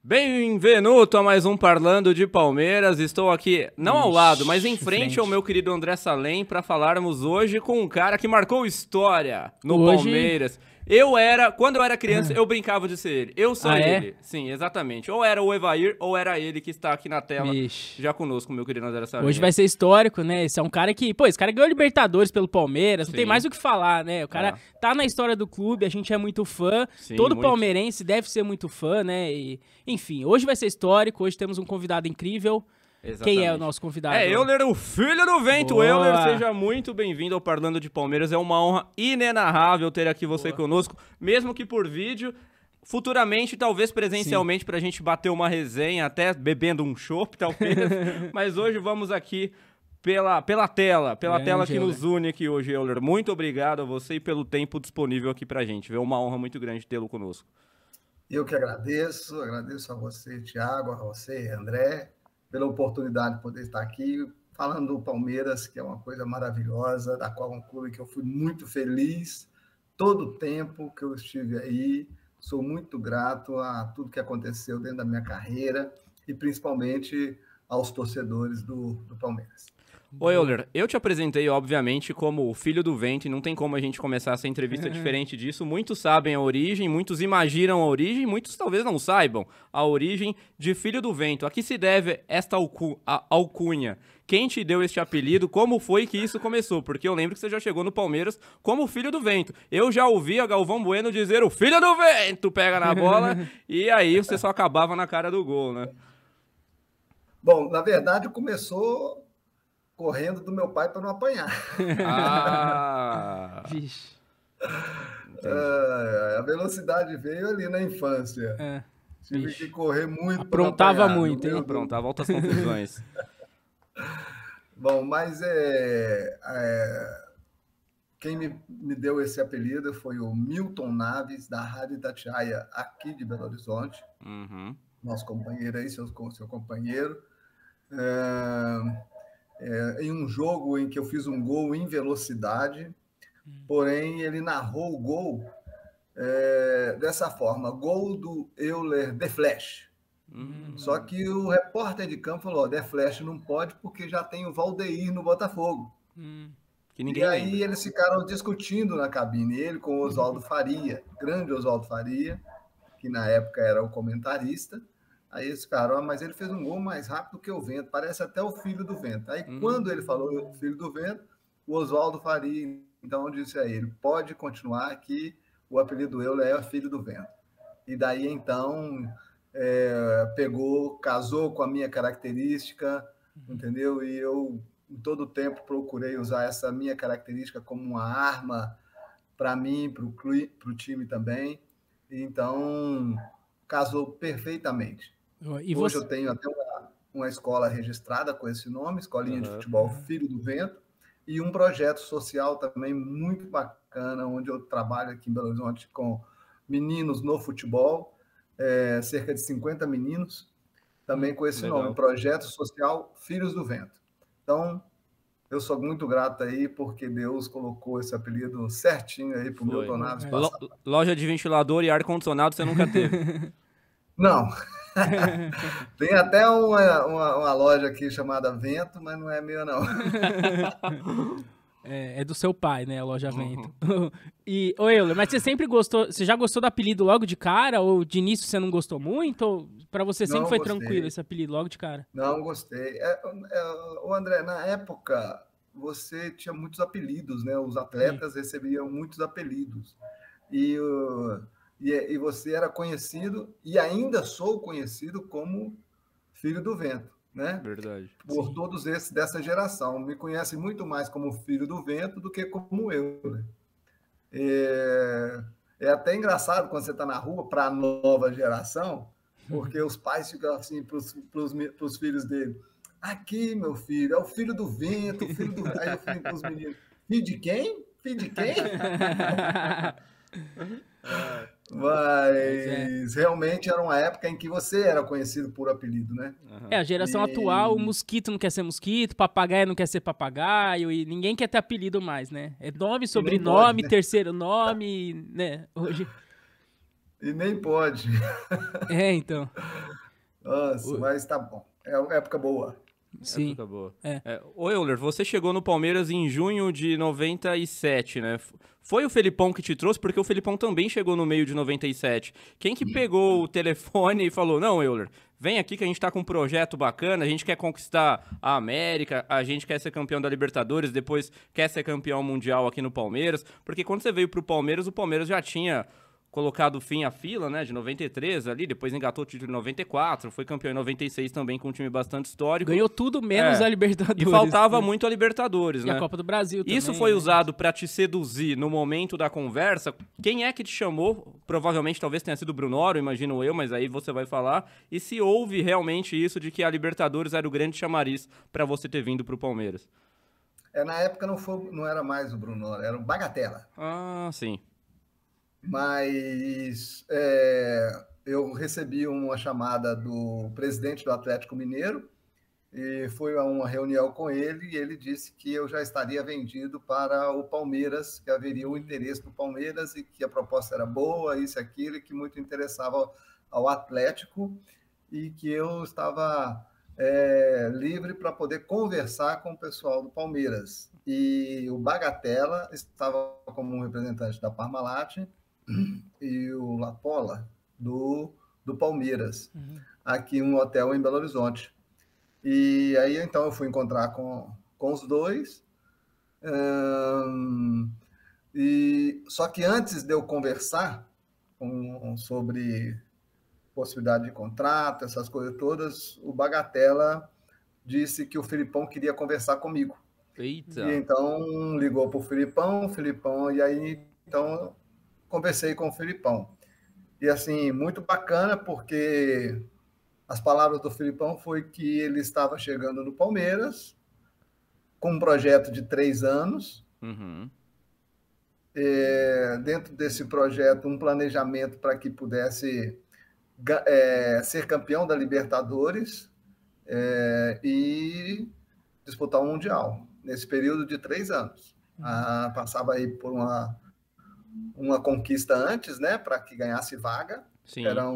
Bem-vindo a mais um Parlando de Palmeiras. Estou aqui, não ao lado, mas em frente ao meu querido André Salem para falarmos hoje com um cara que marcou história no Palmeiras. Quando eu era criança, eu brincava de ser ele. Eu sou ele. É? Sim, exatamente. Ou era o Evair, ou era ele que está aqui na tela já conosco, meu querido André Salem. Hoje vai ser histórico, né? Esse é um cara que, esse cara ganhou Libertadores pelo Palmeiras, não tem mais o que falar, né? O cara tá na história do clube, a gente é muito fã, todo palmeirense deve ser muito fã, né? E, enfim, hoje vai ser histórico, hoje temos um convidado incrível. Exatamente. Quem é o nosso convidado? É Euler, o filho do vento. Boa. Euler, seja muito bem-vindo ao Parlando de Palmeiras. É uma honra inenarrável ter aqui você conosco, mesmo que por vídeo. Futuramente, talvez presencialmente, pra gente bater uma resenha, até bebendo um chopp, talvez. Mas hoje vamos aqui pela tela que nos une aqui hoje, Euler. Muito obrigado a você e pelo tempo disponível aqui pra gente. É uma honra muito grande tê-lo conosco. Eu que agradeço a você, Thiago, a você, André, pela oportunidade de poder estar aqui falando do Palmeiras, que é uma coisa maravilhosa, da qual é um clube que eu fui muito feliz todo o tempo que eu estive aí. Sou muito grato a tudo que aconteceu dentro da minha carreira e principalmente aos torcedores do Palmeiras. Ô Euler, eu te apresentei, obviamente, como o filho do vento, e não tem como a gente começar essa entrevista diferente disso. Muitos sabem a origem, muitos imaginam a origem, muitos talvez não saibam a origem de Filho do Vento. A que se deve esta alcunha? Quem te deu este apelido? Como foi que isso começou? Porque eu lembro que você já chegou no Palmeiras como Filho do Vento. Eu já ouvi a Galvão Bueno dizer o Filho do Vento pega na bola, e aí você só acabava na cara do gol, né? Bom, na verdade começou correndo do meu pai para não apanhar. Vixe. A velocidade veio ali na infância. Tive que correr muito. Aprontava muito, hein? Aprontava altas confusões. Bom, mas quem me deu esse apelido foi o Milton Naves, da Rádio Itatiaia, aqui de Belo Horizonte. Nosso companheiro aí, seu companheiro. Em um jogo em que eu fiz um gol em velocidade, porém ele narrou o gol dessa forma: gol do Euler The Flash. Só que o repórter de campo falou: The Flash não pode porque já tem o Valdeir no Botafogo. E aí eles ficaram discutindo na cabine, ele com o Oswaldo Faria, grande Oswaldo Faria, que na época era o comentarista. Aí eles ficaram, mas ele fez um gol mais rápido que o vento, parece até o Filho do Vento. Aí quando ele falou Filho do Vento, o Oswaldo Faria, então, disse a ele: pode continuar que o apelido Euler é Filho do Vento. E daí, então, casou com a minha característica, entendeu? E eu, em todo o tempo, procurei usar essa minha característica como uma arma para mim, para o time também. Então, casou perfeitamente. Hoje eu tenho até uma escola registrada com esse nome, Escolinha de Futebol Filho do Vento, e um projeto social também muito bacana, onde eu trabalho aqui em Belo Horizonte com meninos no futebol, cerca de 50 meninos, também com esse nome, Projeto Social Filhos do Vento. Então, eu sou muito grato aí, porque Deus colocou esse apelido certinho aí para o Milton Naves passar. Loja de ventilador e ar-condicionado você nunca teve? Não. Tem até uma loja aqui chamada Vento, mas não é minha, não. É do seu pai, né, a loja Vento. E, Euler, mas você sempre gostou, você já gostou do apelido logo de cara? Ou de início você não gostou muito? Ou pra você sempre foi tranquilo esse apelido logo de cara? Não, gostei. André, na época, você tinha muitos apelidos, né? Os atletas recebiam muitos apelidos. E você era conhecido, e ainda sou conhecido como Filho do Vento, né? Verdade. Por todos esses dessa geração. Me conhecem muito mais como Filho do Vento do que como eu, né? É até engraçado quando você está na rua para a nova geração, porque os pais ficam assim para os filhos dele: aqui, meu filho, é o Filho do Vento, filho do... Aí eu falei para os meninos: filho de quem? Filho de quem? Mas realmente era uma época em que você era conhecido por apelido, né? A geração atual, o mosquito não quer ser mosquito, papagaio não quer ser papagaio, e ninguém quer ter apelido mais, né? É nome, sobrenome, pode, né? Terceiro nome, né? Hoje... E nem pode. Então. Nossa, mas tá bom. É uma época boa. Sim. Época boa. Ô, Euler, você chegou no Palmeiras em junho de 97, né? Foi o Felipão que te trouxe? Porque o Felipão também chegou no meio de 97. Quem que pegou o telefone e falou, não, Euler, vem aqui que a gente tá com um projeto bacana, a gente quer conquistar a América, a gente quer ser campeão da Libertadores, depois quer ser campeão mundial aqui no Palmeiras. Porque quando você veio pro Palmeiras, o Palmeiras já tinha colocado fim à fila, né, de 93 ali, depois engatou o título em 94, foi campeão em 96 também com um time bastante histórico. Ganhou tudo menos a Libertadores. E faltava muito a Libertadores, e né? a Copa do Brasil também. Isso foi usado pra te seduzir no momento da conversa. Quem é que te chamou? Provavelmente, talvez tenha sido o Brunoro, imagino eu, mas aí você vai falar. E se houve realmente isso de que a Libertadores era o grande chamariz pra você ter vindo pro Palmeiras? Na época não era mais o Brunoro, era o Bagatella. Ah, sim. Mas eu recebi uma chamada do presidente do Atlético Mineiro e fui a uma reunião com ele e ele disse que eu já estaria vendido para o Palmeiras, que haveria o interesse do Palmeiras e que a proposta era boa, isso e aquilo, e que muito interessava ao Atlético e que eu estava livre para poder conversar com o pessoal do Palmeiras. E o Bagatella estava como um representante da Parmalat e o Lapola do Palmeiras, aqui em um hotel em Belo Horizonte. E aí, então, eu fui encontrar com os dois. Só que antes de eu conversar sobre possibilidade de contrato, essas coisas todas, o Bagatella disse que o Felipão queria conversar comigo. Eita! E então ligou para o Felipão, e aí, então, conversei com o Felipão. E, assim, muito bacana, porque as palavras do Felipão foi que ele estava chegando no Palmeiras com um projeto de 3 anos. Dentro desse projeto, um planejamento para que pudesse ser campeão da Libertadores e disputar o Mundial, nesse período de 3 anos. Passava aí por uma conquista antes, né, para que ganhasse vaga. Sim. Era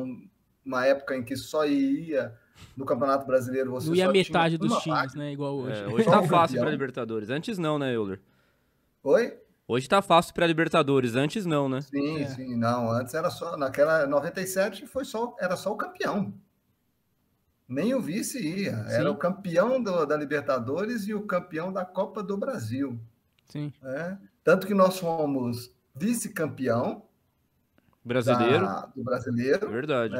uma época em que só ia no Campeonato Brasileiro, você não ia só metade tinha dos times, vaga. né, igual hoje. Hoje tá fácil para Libertadores. Antes não, né, Euler? Oi? Hoje tá fácil para Libertadores. Antes não, né? Sim, sim, não. Antes era só, naquela 97 era só o campeão. Nem o vice ia. Era Sim. o campeão da Libertadores e o campeão da Copa do Brasil. Sim. Tanto que nós fomos vice-campeão Brasileiro. do Brasileiro. Verdade.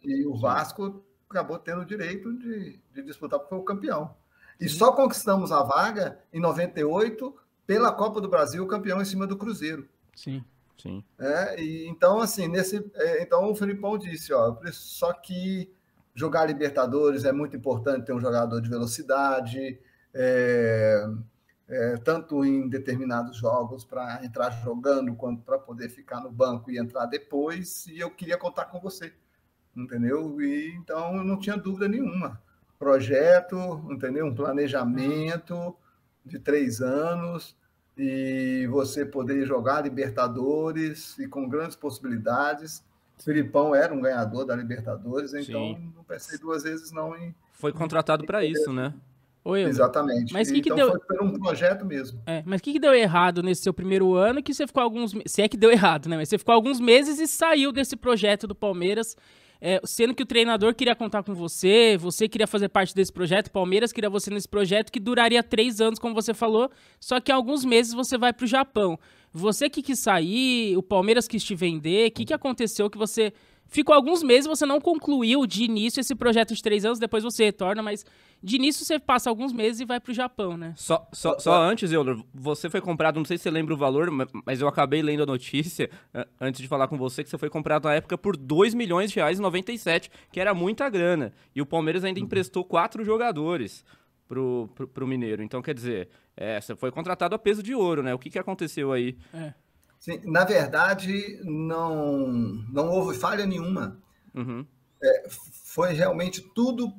E o Vasco acabou tendo o direito de disputar porque foi o campeão. E só conquistamos a vaga em 98 pela Copa do Brasil, campeão em cima do Cruzeiro. Sim. Sim. E então, assim, então o Felipão disse, só que jogar Libertadores é muito importante ter um jogador de velocidade, tanto em determinados jogos para entrar jogando, quanto para poder ficar no banco e entrar depois, e eu queria contar com você, entendeu? E então eu não tinha dúvida nenhuma. Projeto, entendeu? Um planejamento de 3 anos, e você poder jogar Libertadores e com grandes possibilidades. O Felipão era um ganhador da Libertadores, então não pensei 2 vezes não em... Foi contratado para isso, né? Exatamente. Mas então deu... foi por um projeto mesmo. Mas o que deu errado nesse seu primeiro ano que você ficou alguns... Se é que deu errado, né? Mas você ficou alguns meses e saiu desse projeto do Palmeiras, sendo que o treinador queria contar com você queria fazer parte desse projeto, o Palmeiras queria você nesse projeto que duraria 3 anos, como você falou, só que em alguns meses você vai pro Japão. Você que quis sair, o Palmeiras quis te vender, o que aconteceu que você... Ficou alguns meses, você não concluiu de início esse projeto de 3 anos, depois você retorna, mas de início você passa alguns meses e vai pro Japão, né? Só antes, Euler, você foi comprado, não sei se você lembra o valor, mas eu acabei lendo a notícia, antes de falar com você, que você foi comprado na época por R$2 milhões em 97, que era muita grana. E o Palmeiras ainda emprestou 4 jogadores pro Mineiro. Então, quer dizer, você foi contratado a peso de ouro, né? O que aconteceu aí? Sim, na verdade, não houve falha nenhuma. Foi realmente tudo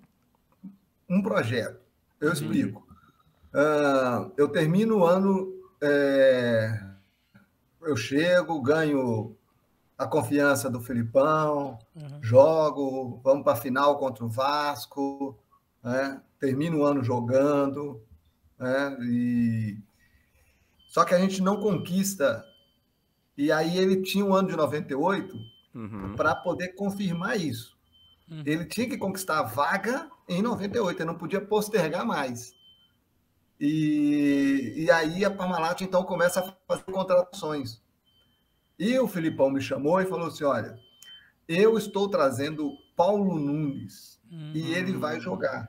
um projeto. Eu explico. Eu termino o ano, eu chego, ganho a confiança do Filipão, jogo, vamos para a final contra o Vasco, né? Termino o ano jogando, né? Só que a gente não conquista. E aí ele tinha o ano de 98 para poder confirmar isso. Ele tinha que conquistar a vaga em 98, ele não podia postergar mais. E aí a Parmalat, então, começa a fazer contratações. E o Filipão me chamou e falou assim, olha, eu estou trazendo Paulo Nunes e ele vai jogar.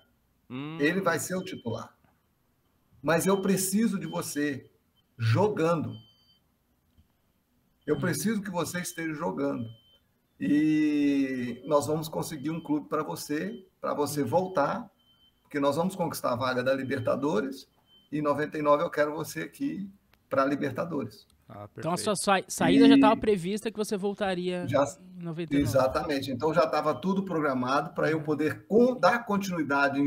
Ele vai ser o titular. Mas eu preciso de você jogando. Eu preciso que você esteja jogando. E nós vamos conseguir um clube para você voltar, porque nós vamos conquistar a vaga da Libertadores e em 99 eu quero você aqui para a Libertadores. Então a sua saída já estava prevista que você voltaria em 99. Exatamente. Então já estava tudo programado para eu poder dar continuidade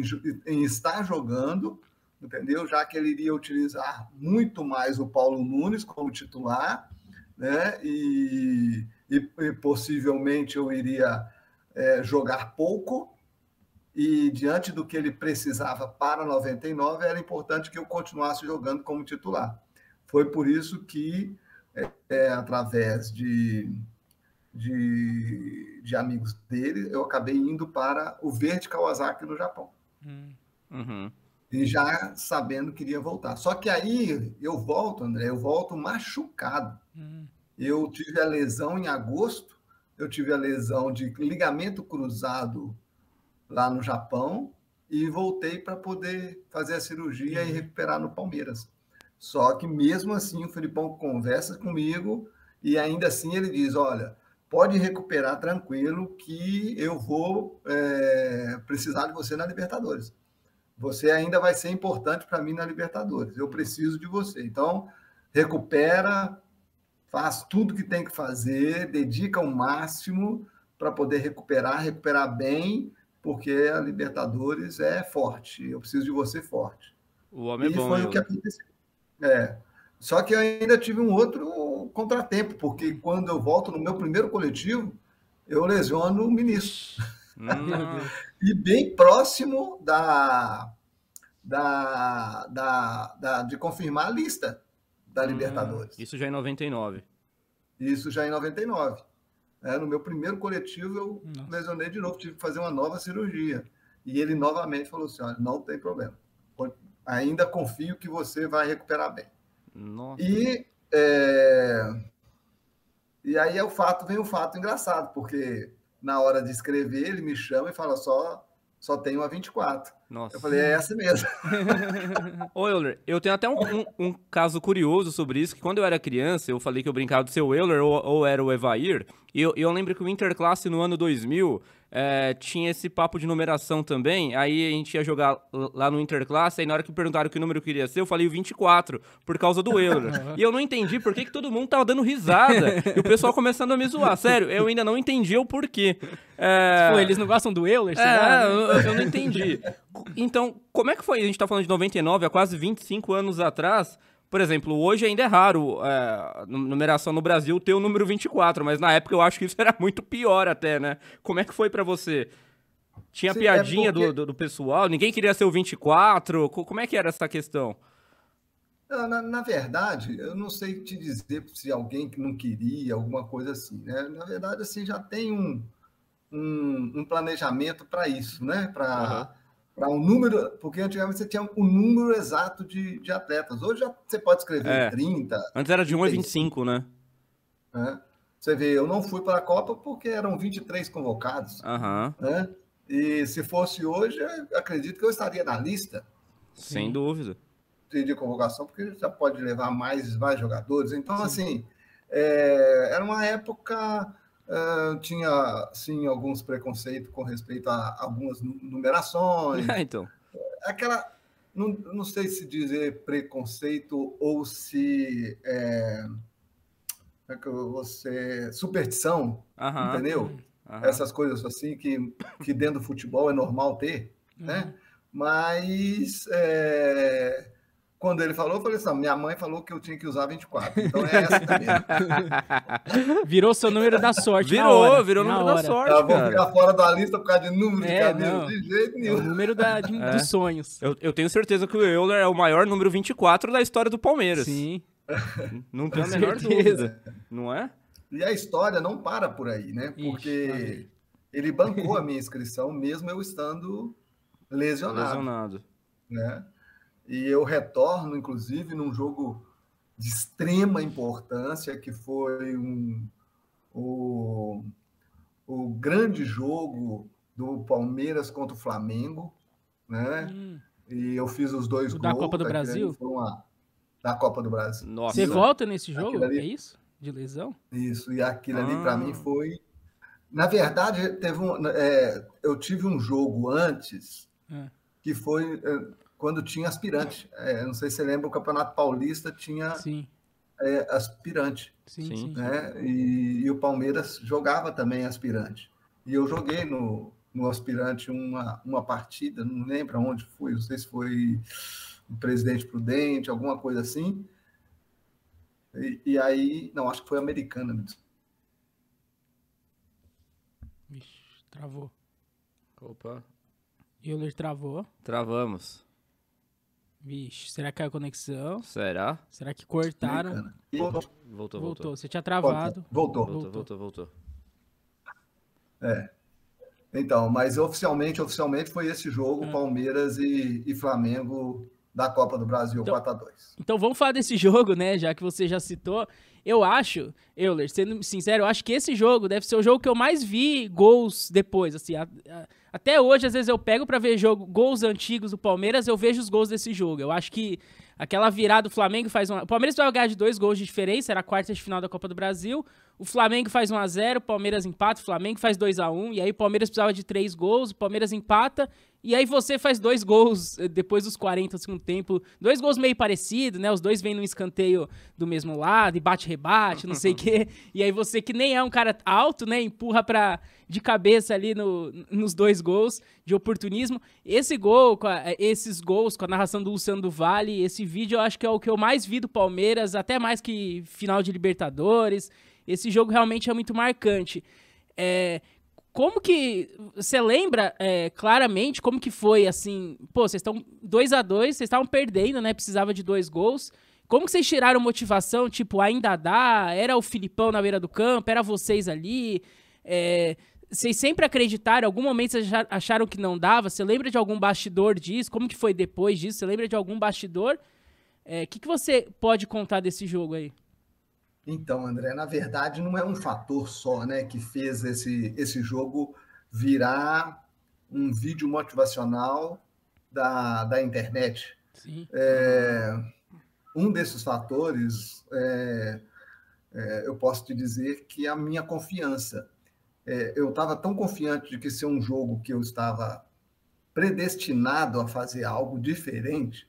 em estar jogando, entendeu? Já que ele iria utilizar muito mais o Paulo Nunes como titular, né? E possivelmente eu iria jogar pouco, e diante do que ele precisava para 99, era importante que eu continuasse jogando como titular. Foi por isso que, através de amigos dele, eu acabei indo para o Verde Kawasaki no Japão. E já sabendo que iria voltar. Só que aí eu volto, André, machucado. Eu tive a lesão em agosto, eu tive a lesão de ligamento cruzado lá no Japão e voltei para poder fazer a cirurgia e recuperar no Palmeiras. Só que mesmo assim o Filipão conversa comigo e ainda assim ele diz, olha, pode recuperar tranquilo que eu vou precisar de você na Libertadores. Você ainda vai ser importante para mim na Libertadores. Eu preciso de você. Então, recupera, faz tudo que tem que fazer, dedica o máximo para poder recuperar bem, porque a Libertadores é forte. Eu preciso de você forte. O homem é bom. E foi o que aconteceu. Só que eu ainda tive um outro contratempo, porque quando eu volto no meu primeiro coletivo, eu lesiono o ministro. E bem próximo de confirmar a lista da Libertadores. Isso já em 99. Isso já em 99. No meu primeiro coletivo, eu lesionei de novo, tive que fazer uma nova cirurgia. E ele novamente falou assim, olha, não tem problema. Ainda confio que você vai recuperar bem. Nossa. E aí vem o fato engraçado, porque na hora de escrever, ele me chama e fala, só tem uma 24. Nossa. Eu falei, é essa mesmo. Ô, Euler, eu tenho até um caso curioso sobre isso, que quando eu era criança, eu falei que eu brincava de ser o Euler ou era o Evair, e eu lembro que o Interclasse no ano 2000 tinha esse papo de numeração também, aí a gente ia jogar lá no Interclasse, aí na hora que perguntaram que número eu queria ser, eu falei o 24, por causa do Euler. E eu não entendi por que todo mundo tava dando risada, e o pessoal começando a me zoar. Sério, eu ainda não entendi o porquê. Pô, eles não gostam do Euler? Eu não entendi. Então, como é que foi? A gente tá falando de 99, há quase 25 anos atrás. Por exemplo, hoje ainda é raro numeração no Brasil ter o número 24, mas na época eu acho que isso era muito pior até, né? Como é que foi pra você? Tinha piadinha do pessoal? Ninguém queria ser o 24? Como é que era essa questão? Na verdade, eu não sei te dizer se alguém que não queria, alguma coisa assim, né? Na verdade, assim, já tem um planejamento para isso, né? Para um número, porque antigamente você tinha um número exato de atletas. Hoje você pode escrever 30. Antes era de 1 a 25, né? Você vê, eu não fui para a Copa porque eram 23 convocados. Né? E se fosse hoje, eu acredito que eu estaria na lista. Sem dúvida. De convocação, porque já pode levar mais jogadores. Então, assim, era uma época... tinha, assim, alguns preconceitos com respeito a algumas numerações. Então. Aquela, não sei se dizer preconceito ou se superstição, entendeu? Essas coisas assim que dentro do futebol é normal ter, né? Mas quando ele falou, eu falei assim, minha mãe falou que eu tinha que usar 24, então é essa também. Virou seu número da sorte. Virou número da sorte. Eu vou ficar fora da lista por causa de número de cabelo, não. de jeito nenhum. É o número dos sonhos. Eu tenho certeza que o Euler é o maior número 24 da história do Palmeiras. Sim. Não tenho a menor dúvida. Não é? E a história não para por aí, né? Porque ele bancou a minha inscrição, mesmo eu estando lesionado. Né? E eu retorno, inclusive, num jogo de extrema importância, que foi o grande jogo do Palmeiras contra o Flamengo, né? E eu fiz os 2 gols. Da Copa do Brasil? Da Copa do Brasil. Nossa. Você volta nesse jogo? É isso? De lesão? Isso, e aquilo ali para mim foi... Na verdade, eu tive um jogo antes, que foi... quando tinha aspirante. Não sei se você lembra, o Campeonato Paulista tinha aspirante. Sim. Né? E o Palmeiras jogava também aspirante. E eu joguei no aspirante uma partida, não lembro onde foi, não sei se foi o Presidente Prudente, alguma coisa assim. E aí, não, acho que foi Americana. Vixe, travou. Opa. Euler travou. Travamos. Vixe, será que caiu a conexão? Será? Será que cortaram? Voltou. Você tinha travado. Voltou. Então, mas oficialmente foi esse jogo, Palmeiras e Flamengo da Copa do Brasil, 4-2. Então vamos falar desse jogo, né? Já que você já citou. Eu acho, Euler, sendo sincero, eu acho que esse jogo deve ser o jogo que eu mais vi gols depois, assim, até hoje, às vezes eu pego pra ver gols antigos do Palmeiras, eu vejo os gols desse jogo. Eu acho que aquela virada do Flamengo faz o Palmeiras vai ganhar de 2 gols de diferença, era a quarta de final da Copa do Brasil. O Flamengo faz 1-0, o Palmeiras empata, o Flamengo faz 2-1, e aí o Palmeiras precisava de 3 gols, o Palmeiras empata, e aí você faz 2 gols depois dos 40 do segundo tempo. 2 gols meio parecidos, né? Os dois vêm num escanteio do mesmo lado, e bate-rebate, não sei o quê. E aí você, que nem é um cara alto, né? Empurra de cabeça ali nos 2 gols de oportunismo. Esses gols com a narração do Luciano do Vale, esse vídeo eu acho que é o que eu mais vi do Palmeiras, até mais que final de Libertadores. Esse jogo realmente é muito marcante. Como que... Você lembra claramente como que foi, assim... Pô, vocês estão 2-2, vocês estavam perdendo, né? Precisava de 2 gols. Como que vocês tiraram motivação? Tipo, ainda dá? Era o Filipão na beira do campo? Era vocês ali? Vocês sempre acreditaram? Em algum momento vocês acharam que não dava? Você lembra de algum bastidor disso? Como que foi depois disso? Você lembra de algum bastidor? O que você pode contar desse jogo aí? Então, André, na verdade, não é um fator só, né, que fez esse jogo virar um vídeo motivacional da internet. Sim. Um desses fatores, eu posso te dizer que é a minha confiança. Eu estava tão confiante de que ser um jogo que eu estava predestinado a fazer algo diferente,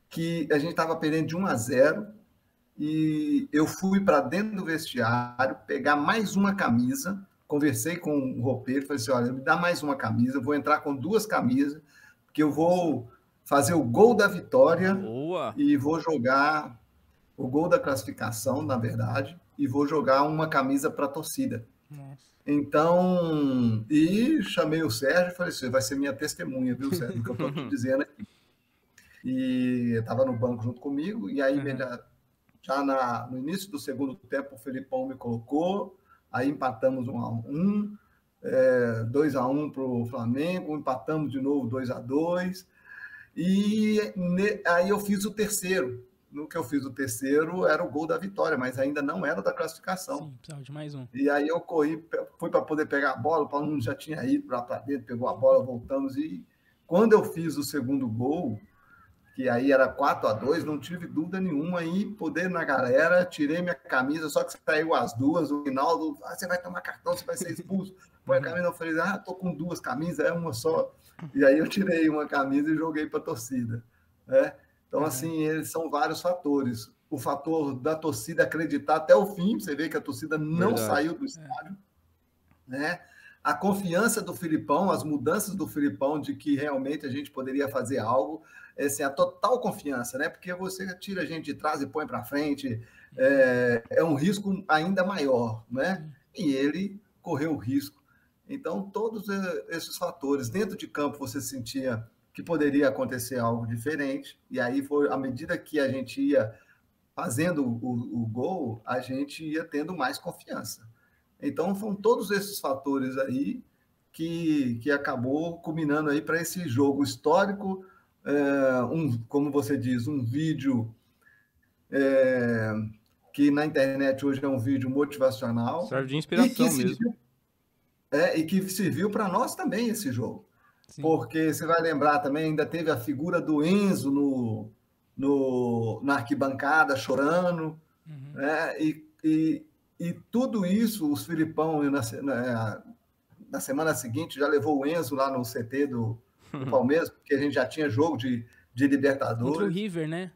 que a gente estava perdendo de 1-0, e eu fui para dentro do vestiário pegar mais uma camisa, conversei com o roupeiro, falei assim, olha, me dá mais uma camisa, eu vou entrar com 2 camisas, porque eu vou fazer o gol da vitória. Boa. E vou jogar o gol da classificação, na verdade, e vou jogar uma camisa para a torcida. Nossa. Então, e chamei o Sérgio e falei assim, vai ser minha testemunha, viu, Sérgio, do que eu estou te dizendo aqui. E estava no banco junto comigo, e aí já no início do segundo tempo, o Felipão me colocou, aí empatamos 1-1, 2-1 para o Flamengo, empatamos de novo 2-2, e aí eu fiz o terceiro. No que eu fiz o terceiro, era o gol da vitória, mas ainda não era da classificação. Sim, precisava de mais um. E aí eu fui para poder pegar a bola, o Paulo já tinha ido para dentro, pegou a bola, voltamos, e quando eu fiz o segundo gol, que aí era 4-2, não tive dúvida nenhuma em poder na galera, tirei minha camisa, só que saiu as 2, o Rinaldo, você vai tomar cartão, você vai ser expulso. Põe a camisa, eu falei, tô com 2 camisas, é uma só. E aí eu tirei uma camisa e joguei para a torcida, né? Então, assim, eles são vários fatores. O fator da torcida acreditar até o fim, você vê que a torcida não saiu do estádio, né? A confiança do Filipão, as mudanças do Filipão de que realmente a gente poderia fazer algo. assim, a total confiança, né? Porque você tira a gente de trás e põe para frente, é um risco ainda maior, né? E ele correu o risco. Então, todos esses fatores, dentro de campo você sentia que poderia acontecer algo diferente, e aí foi à medida que a gente ia fazendo o gol, a gente ia tendo mais confiança. Então, foram todos esses fatores aí que acabou culminando aí para esse jogo histórico, como você diz, um vídeo que na internet hoje é um vídeo motivacional. Serve de inspiração mesmo. E que serviu para nós também esse jogo. Sim. Porque você vai lembrar também, ainda teve a figura do Enzo na arquibancada chorando, né? E tudo isso, os Filipão, na semana seguinte, já levou o Enzo lá no CT do Palmeiras, porque a gente já tinha jogo de Libertadores. Contra o River, né?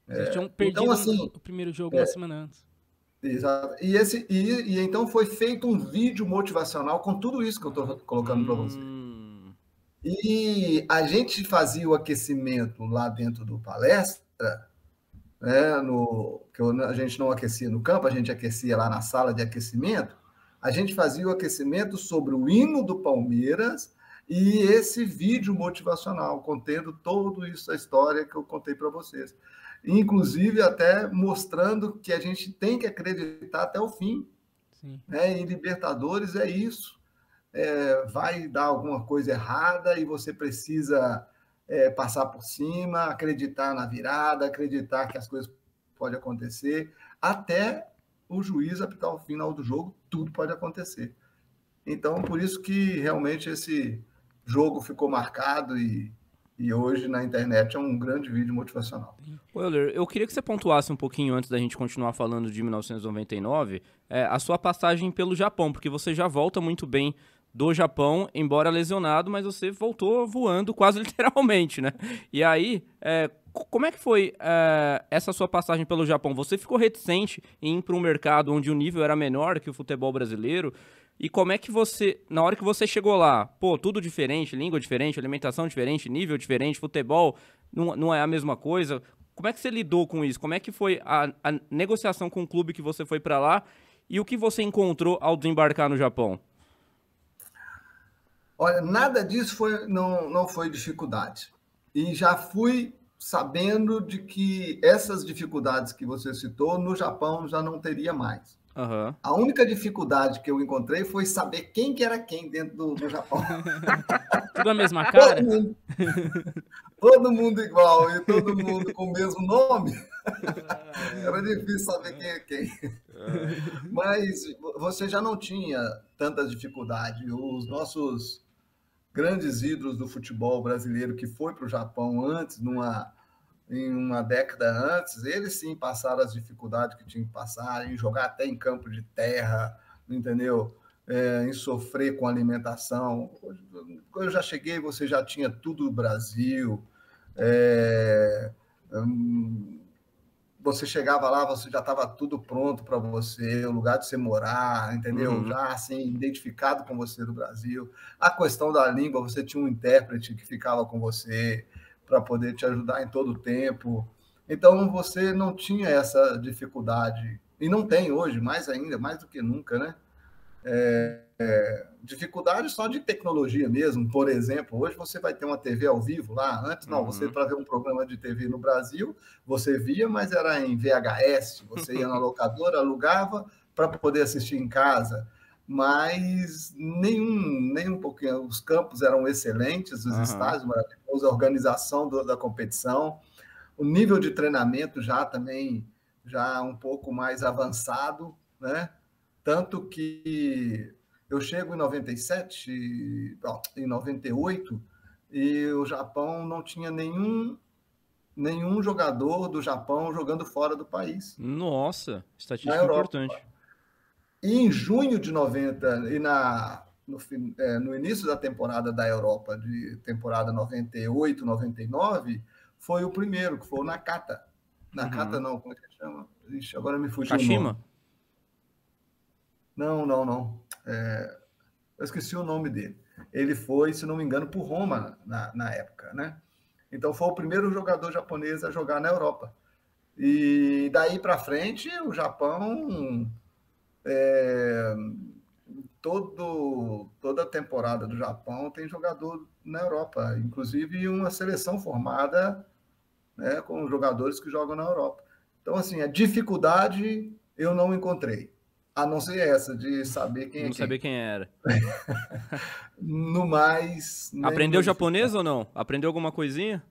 Eles tinham perdido então, assim, o primeiro jogo uma semana antes. Exato. E então foi feito um vídeo motivacional com tudo isso que eu estou colocando para você. E a gente fazia o aquecimento lá dentro do palestra, né, que a gente não aquecia no campo, a gente aquecia lá na sala de aquecimento. A gente fazia o aquecimento sobre o hino do Palmeiras e esse vídeo motivacional, contendo toda isso, a história que eu contei para vocês. Inclusive até mostrando que a gente tem que acreditar até o fim. Sim. Né? Em Libertadores é isso. Vai dar alguma coisa errada e você precisa passar por cima, acreditar na virada, acreditar que as coisas podem acontecer, até o juiz apitar o final do jogo, tudo pode acontecer. Então, por isso que realmente esse jogo ficou marcado e hoje na internet é um grande vídeo motivacional. Euler, eu queria que você pontuasse um pouquinho antes da gente continuar falando de 1999, a sua passagem pelo Japão, porque você já volta muito bem do Japão, embora lesionado, mas você voltou voando quase literalmente, né? E aí, como é que foi essa sua passagem pelo Japão? Você ficou reticente em ir para um mercado onde o nível era menor que o futebol brasileiro? E como é que você, na hora que você chegou lá, tudo diferente, língua diferente, alimentação diferente, nível diferente, futebol não é a mesma coisa, como é que você lidou com isso? Como é que foi a negociação com o clube que você foi para lá e o que você encontrou ao desembarcar no Japão? Olha, nada disso não foi dificuldade. E já fui sabendo de que essas dificuldades que você citou, no Japão já não teria mais. Uhum. A única dificuldade que eu encontrei foi saber quem que era quem dentro do Japão. Tudo a mesma cara? Todo mundo igual e todo mundo com o mesmo nome. Era difícil saber quem é quem. Mas você já não tinha tanta dificuldade. Os nossos grandes ídolos do futebol brasileiro que foi para o Japão antes, em uma década antes, eles sim passaram as dificuldades que tinham que passar, em jogar até em campo de terra, entendeu? Em sofrer com alimentação. Quando eu já cheguei, você já tinha tudo do Brasil. Você chegava lá, você já estava tudo pronto para você, o lugar de você morar, entendeu? Uhum. Já assim, identificado com você do Brasil. A questão da língua, você tinha um intérprete que ficava com você para poder te ajudar em todo o tempo. Então, você não tinha essa dificuldade, e não tem hoje, mais ainda, mais do que nunca, né? Dificuldade só de tecnologia mesmo, por exemplo, hoje você vai ter uma TV ao vivo lá, antes não, você para ver um programa de TV no Brasil, você via, mas era em VHS, você ia na locadora, alugava para poder assistir em casa, mas nem um pouquinho, os campos eram excelentes, os estádios maravilhosos, a organização da competição, o nível de treinamento também já um pouco mais avançado, né? Tanto que eu chego em 97, em 98, e o Japão não tinha nenhum jogador do Japão jogando fora do país. Nossa, estatística importante. E em junho de 90, e no início da temporada da Europa, de temporada 98, 99, foi o primeiro, que foi o Nakata. Nakata não, como é que chama? Ixi, agora me fugiu o nome. Não. Eu esqueci o nome dele. Ele foi, se não me engano, por Roma na época, né? Então, foi o primeiro jogador japonês a jogar na Europa. E daí para frente, o Japão, toda a temporada do Japão tem jogador na Europa, inclusive uma seleção formada, né, com jogadores que jogam na Europa. Então, assim, a dificuldade eu não encontrei, a não ser essa de saber quem é quem. Não saber quem era. No mais... Aprendeu japonês ou não? Aprendeu alguma coisinha?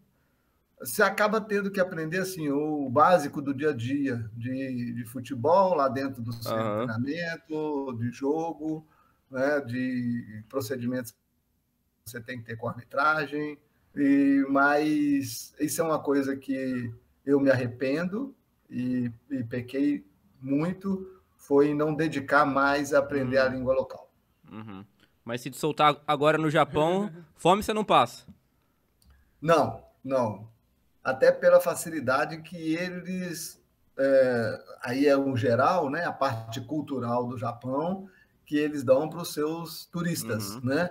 Você acaba tendo que aprender assim, o básico do dia a dia, de futebol, lá dentro do seu treinamento, de jogo, né, de procedimentos que você tem que ter com a arbitragem. Mas isso é uma coisa que eu me arrependo e pequei muito, foi não dedicar mais a aprender a língua local. Uhum. Mas se te soltar agora no Japão, fome você não passa? Não. Até pela facilidade que eles... aí é o geral, né, a parte cultural do Japão, que eles dão para os seus turistas, né?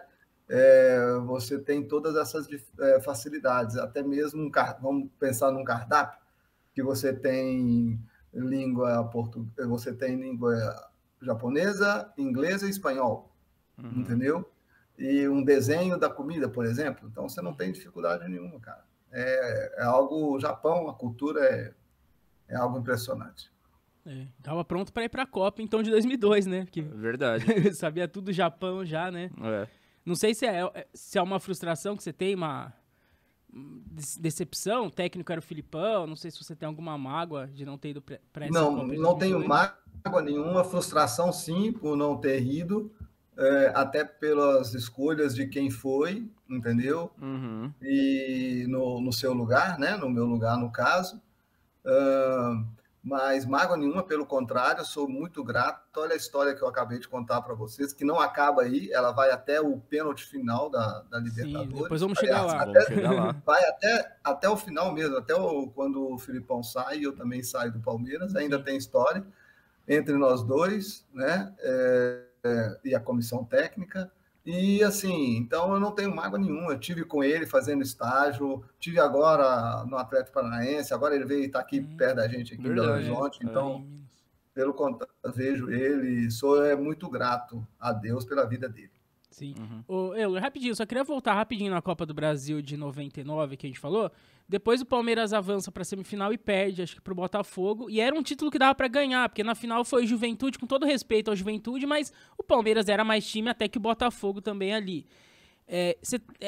Você tem todas essas facilidades, até mesmo, vamos pensar num cardápio, que você tem língua japonesa, inglesa e espanhol, entendeu? E um desenho da comida, por exemplo, então você não tem dificuldade nenhuma, cara. É algo, o Japão, a cultura é algo impressionante. Tava pronto para ir para a Copa, então, de 2002, né? Porque verdade. sabia tudo do Japão já, né? Não sei se é uma frustração que você tem, uma decepção. O técnico era o Filipão, não sei se você tem alguma mágoa de não ter ido para essa Copa. Não tenho mágoa nenhuma, frustração sim, por não ter ido, até pelas escolhas de quem foi, entendeu? E no seu lugar, né? No meu lugar, no caso. Mas mágoa nenhuma, pelo contrário, eu sou muito grato. Olha a história que eu acabei de contar para vocês, que não acaba aí, ela vai até o pênalti final da Libertadores. Sim, depois vamos chegar lá. Vai até o final mesmo, quando o Filipão sai, eu também saio do Palmeiras, ainda tem história entre nós dois, né? E a comissão técnica. E assim, então eu não tenho mágoa nenhuma. Eu tive com ele fazendo estágio, tive agora no Atlético Paranaense, agora ele veio estar aqui perto da gente, aqui em Belo Horizonte. Então, pelo contrário, vejo ele, sou muito grato a Deus pela vida dele. Sim. Rapidinho, só queria voltar rapidinho na Copa do Brasil de 99, que a gente falou. Depois o Palmeiras avança para a semifinal e perde, acho que pro Botafogo. E era um título que dava para ganhar, porque na final foi Juventude, com todo respeito ao Juventude, mas o Palmeiras era mais time até que o Botafogo também ali.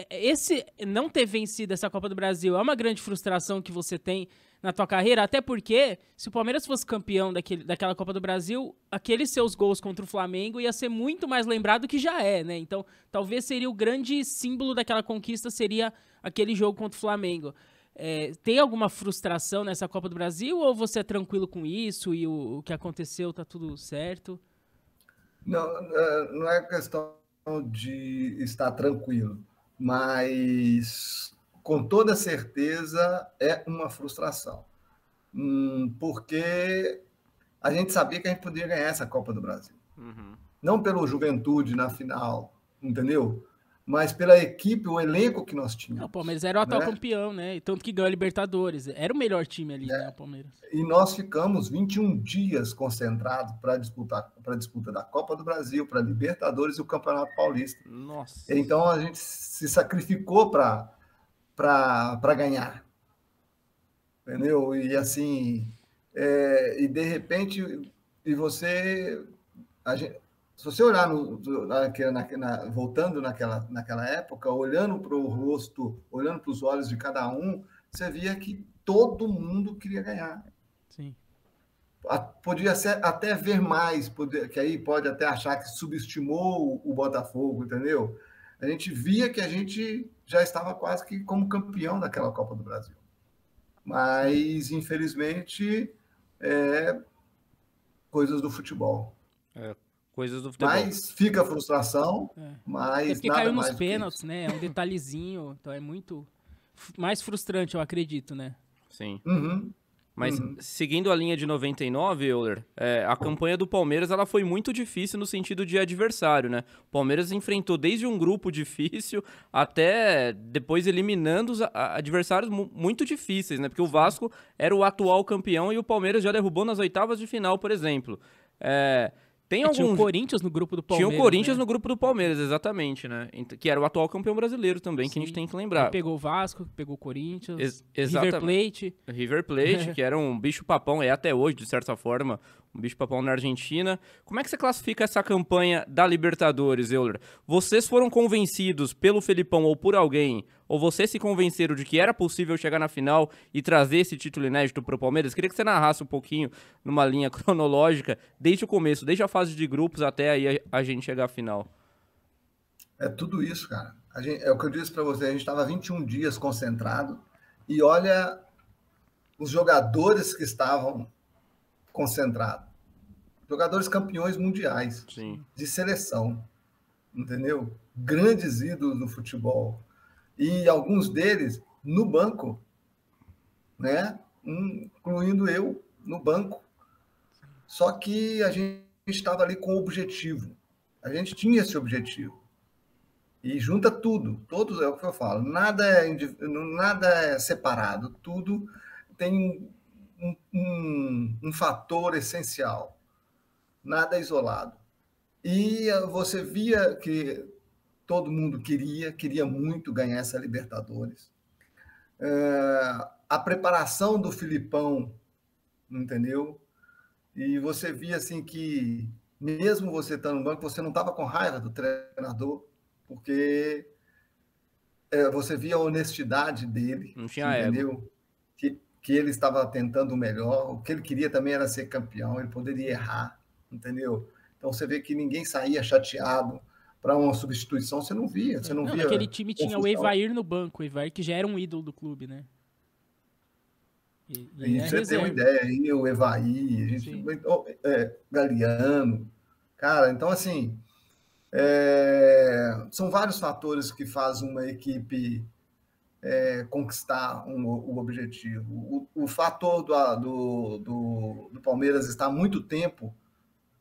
Esse não ter vencido essa Copa do Brasil é uma grande frustração que você tem na tua carreira, até porque se o Palmeiras fosse campeão daquela Copa do Brasil, aqueles seus gols contra o Flamengo ia ser muito mais lembrado que já é, né? Então, talvez seria o grande símbolo daquela conquista, seria aquele jogo contra o Flamengo. Tem alguma frustração nessa Copa do Brasil ou você é tranquilo com isso e o que aconteceu tá tudo certo? Não é questão de estar tranquilo, mas com toda certeza é uma frustração, porque a gente sabia que a gente podia ganhar essa Copa do Brasil, não pelo Juventude na final, entendeu? Mas pela equipe, o elenco que nós tínhamos. O Palmeiras era o atual campeão, né? Tanto que ganhou a Libertadores. Era o melhor time ali, né, o Palmeiras. E nós ficamos 21 dias concentrados para a disputa da Copa do Brasil, para a Libertadores e o Campeonato Paulista. Nossa. Então a gente se sacrificou para ganhar. Entendeu? E assim, e de repente, se você olhar voltando naquela época, olhando para o rosto, olhando para os olhos de cada um, você via que todo mundo queria ganhar. Sim. Podia até ver mais, que aí pode até achar que subestimou o Botafogo, entendeu? A gente via que a gente já estava quase que como campeão daquela Copa do Brasil. Mas, infelizmente, coisas do futebol. Coisas do futebol. Mas fica a frustração, mas porque nada caiu mais nos pênaltis, né? É um detalhezinho, então é muito mais frustrante, eu acredito, né? Sim. Mas seguindo a linha de 99, Euler, a campanha do Palmeiras ela foi muito difícil no sentido de adversário, né? O Palmeiras enfrentou desde um grupo difícil até depois eliminando os adversários muito difíceis, né? Porque o Vasco era o atual campeão e o Palmeiras já derrubou nas oitavas de final, por exemplo. Tinha o Corinthians no grupo do Palmeiras. Tinha o Corinthians no grupo do Palmeiras, exatamente, né? Que era o atual campeão brasileiro também, que a gente tem que lembrar. Aí pegou o Vasco, pegou o Corinthians, River Plate, que era um bicho-papão, até hoje, de certa forma, um bicho-papão na Argentina. Como é que você classifica essa campanha da Libertadores, Euler? Vocês foram convencidos pelo Felipão ou por alguém, ou vocês se convenceram de que era possível chegar na final e trazer esse título inédito para o Palmeiras? Queria que você narrasse um pouquinho numa linha cronológica, desde o começo, desde a fase de grupos até aí a gente chegar à final. É tudo isso, cara. É o que eu disse para você, a gente estava 21 dias concentrado e olha os jogadores que estavam concentrados. Jogadores campeões mundiais. Sim. De seleção, entendeu? Grandes ídolos do futebol. E alguns deles no banco, né? Incluindo eu no banco. Só que a gente estava ali com o objetivo. A gente tinha esse objetivo. E junta tudo. Todos é o que eu falo. Nada é separado. Tudo tem um fator essencial. Nada é isolado. E você via que todo mundo queria muito ganhar essa Libertadores. A preparação do Filipão, entendeu? E você via assim que, mesmo você estando no banco, você não estava com raiva do treinador, porque você via a honestidade dele, não tinha entendeu? Ego. Que ele estava tentando o melhor, o que ele queria também era ser campeão, ele poderia errar, entendeu? Então você vê que ninguém saía chateado para uma substituição, você não via. Aquele time tinha o Evair no banco, o Evair que já era um ídolo do clube, né? E você tem uma ideia aí, o Evair, Galeano, cara, então assim, são vários fatores que fazem uma equipe conquistar o objetivo. O fator do Palmeiras estar há muito tempo,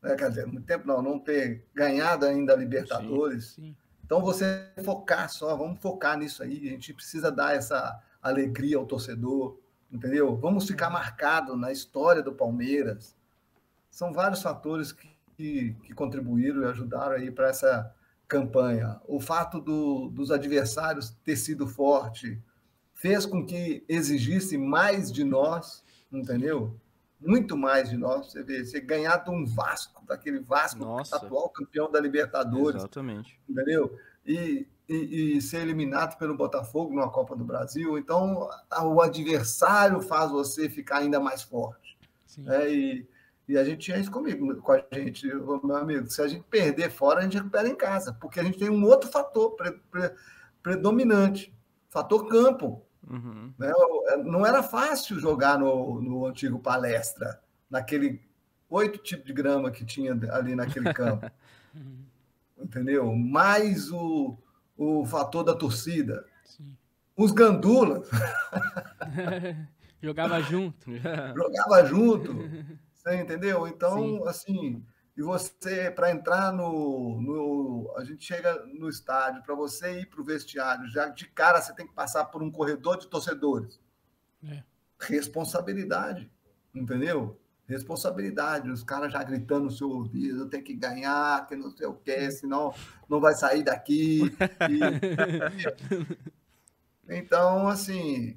quer dizer, muito tempo não ter ganhado ainda a Libertadores. Sim. Então, você focar vamos focar nisso aí, a gente precisa dar essa alegria ao torcedor, entendeu? Vamos ficar marcado na história do Palmeiras. São vários fatores que contribuíram e ajudaram aí para essa campanha. O fato dos adversários ter sido forte fez com que exigisse mais de nós, entendeu? Muito mais de nós. Você vê, você ganhar de um Vasco, daquele Vasco, atual campeão da Libertadores. Exatamente. Entendeu? E ser eliminado pelo Botafogo numa Copa do Brasil. Então, o adversário faz você ficar ainda mais forte. E a gente tinha isso com a gente, meu amigo. Se a gente perder fora, a gente recupera em casa, porque a gente tem um outro fator predominante, fator campo. Uhum. Né? Não era fácil jogar no antigo Palestra, naquele 8 tipos de grama que tinha ali naquele campo. Entendeu? Mais o fator da torcida. Sim. Os gandulas. Jogava junto. Você entendeu? Então, Sim. assim, e você, para entrar a gente chega no estádio, para você ir para o vestiário, já de cara você tem que passar por um corredor de torcedores. Responsabilidade, entendeu? Responsabilidade, os caras já gritando no seu ouvido, tem que ganhar, que não sei o quê, senão não vai sair daqui. Então, assim,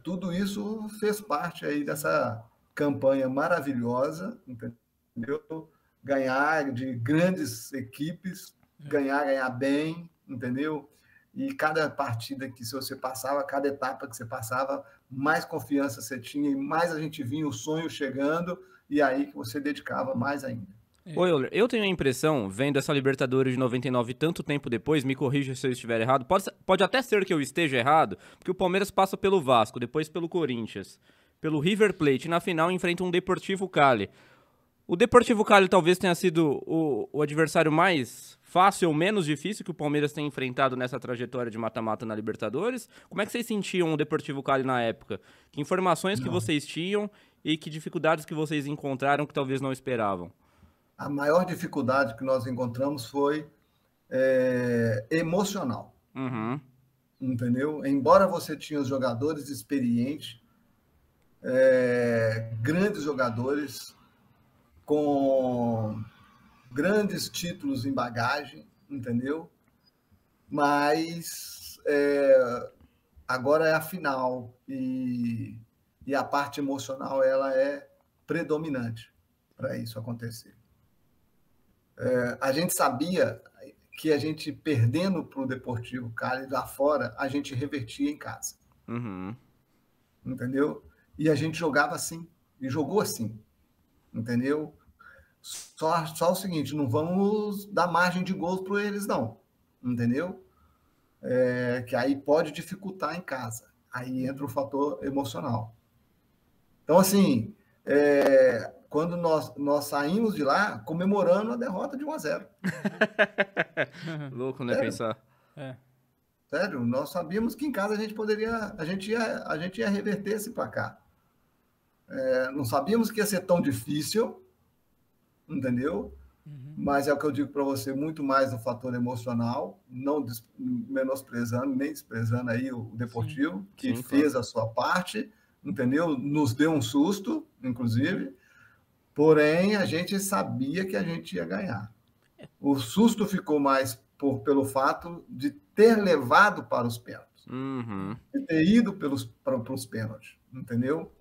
tudo isso fez parte aí dessa campanha maravilhosa, entendeu? Ganhar de grandes equipes, ganhar bem, entendeu? E cada partida que você passava, cada etapa que você passava, mais confiança você tinha e mais a gente vinha o sonho chegando e aí que você dedicava mais ainda. Ô, Euler, eu tenho a impressão, vendo essa Libertadores de 99 tanto tempo depois, me corrija se eu estiver errado, pode até ser que eu esteja errado, porque o Palmeiras passa pelo Vasco, depois pelo Corinthians, pelo River Plate, e na final enfrenta um Deportivo Cali. O Deportivo Cali talvez tenha sido o adversário mais fácil ou menos difícil que o Palmeiras tem enfrentado nessa trajetória de mata-mata na Libertadores. Como é que vocês sentiam o Deportivo Cali na época? Que informações que vocês tinham e que dificuldades que vocês encontraram que talvez não esperavam? A maior dificuldade que nós encontramos foi emocional. Uhum. Entendeu? Embora você tinha os jogadores experientes, grandes jogadores com grandes títulos em bagagem, entendeu? Mas agora é a final e a parte emocional ela é predominante para isso acontecer. A gente sabia que a gente perdendo para o Deportivo Cali lá fora, a gente revertia em casa. Uhum. Entendeu? E a gente jogava assim, e jogou assim, entendeu? Só o seguinte, não vamos dar margem de gols para eles, não, entendeu? Que aí pode dificultar em casa. Aí entra o fator emocional. Então, assim, quando nós saímos de lá comemorando a derrota de 1-0. Louco, né, pensar? Sério, nós sabíamos que em casa a gente ia reverter esse placar. Não sabíamos que ia ser tão difícil, entendeu? Mas é o que eu digo para você, muito mais no fator emocional, não menosprezando, nem desprezando aí o Deportivo, que fez a sua parte, entendeu? Nos deu um susto, inclusive, porém a gente sabia que a gente ia ganhar. O susto ficou mais pelo fato de ter levado para os pênaltis, de ter ido para os pênaltis, entendeu?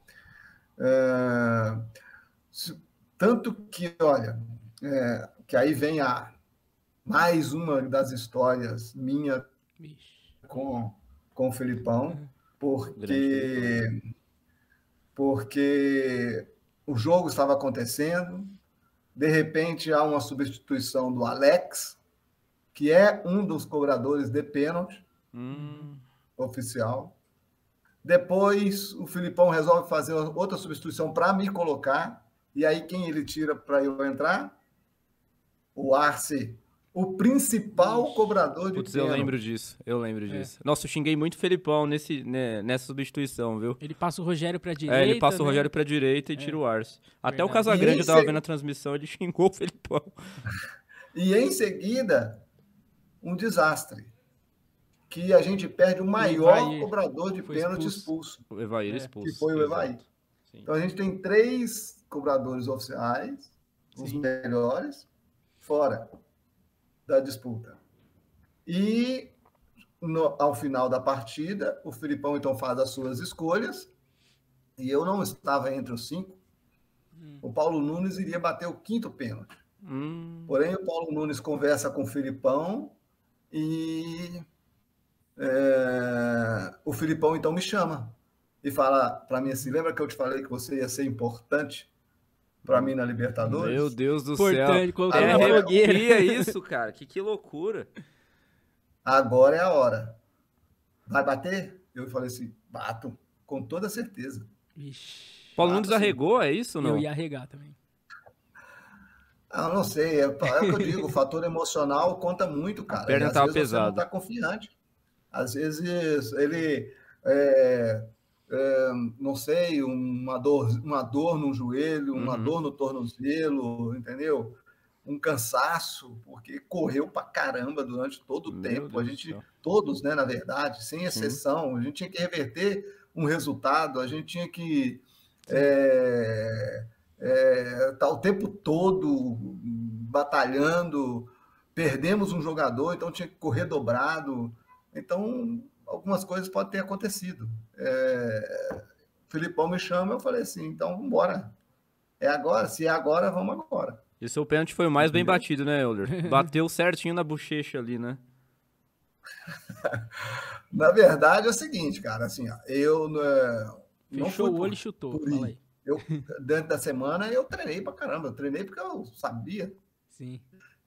Tanto que, olha, que aí vem mais uma das histórias minha com o Felipão, porque o jogo estava acontecendo, de repente há uma substituição do Alex, que é um dos cobradores de pênalti oficial. Depois o Felipão resolve fazer outra substituição para me colocar, e aí quem ele tira para eu entrar? O Arce, o principal cobrador de pênalti. Eu lembro disso. Nossa, eu xinguei muito o Felipão nessa substituição, viu? Ele passa o Rogério pra direita. Ele passa o Rogério pra direita e tira o Arce. Até o Casagrande, eu tava vendo a transmissão, ele xingou o Felipão. E em seguida, um desastre. Que a gente perde o maior cobrador de pênalti expulso. O Evair expulso. Que foi o Evair. Então a gente tem 3 cobradores oficiais, os melhores, fora da disputa. E ao final da partida, o Felipão então faz as suas escolhas, e eu não estava entre os 5. O Paulo Nunes iria bater o 5º pênalti. Porém, o Paulo Nunes conversa com o Felipão e o Felipão então me chama e fala para mim assim: lembra que eu te falei que você ia ser importante para mim na Libertadores? Meu Deus do céu. Arrepia isso, cara. Que loucura. Agora é a hora. Vai bater? Eu falei assim: bato, com toda certeza. Paulo Nunes arregou, é isso ou não? Eu ia arregar também. Não sei, é o que eu digo, o fator emocional conta muito, cara. A perna estava pesada. Você não está confiante. Às vezes ele, não sei, uma dor no joelho, uma dor no tornozelo, entendeu? Um cansaço, porque correu pra caramba durante todo o tempo. Todos, né, na verdade, sem exceção, a gente tinha que reverter um resultado, a gente tinha que estar o tempo todo batalhando, perdemos um jogador, então tinha que correr dobrado. Então, algumas coisas podem ter acontecido. O Felipão me chama, eu falei assim, então vamos embora. É agora, se é agora, vamos agora. E o seu pênalti foi o mais bem batido, né, Euler? Bateu certinho na bochecha ali, né? Na verdade, é o seguinte, cara, assim, ó, eu não fechou o olho e chutou. Fala aí. Dentro da semana, eu treinei pra caramba. Eu treinei porque eu sabia que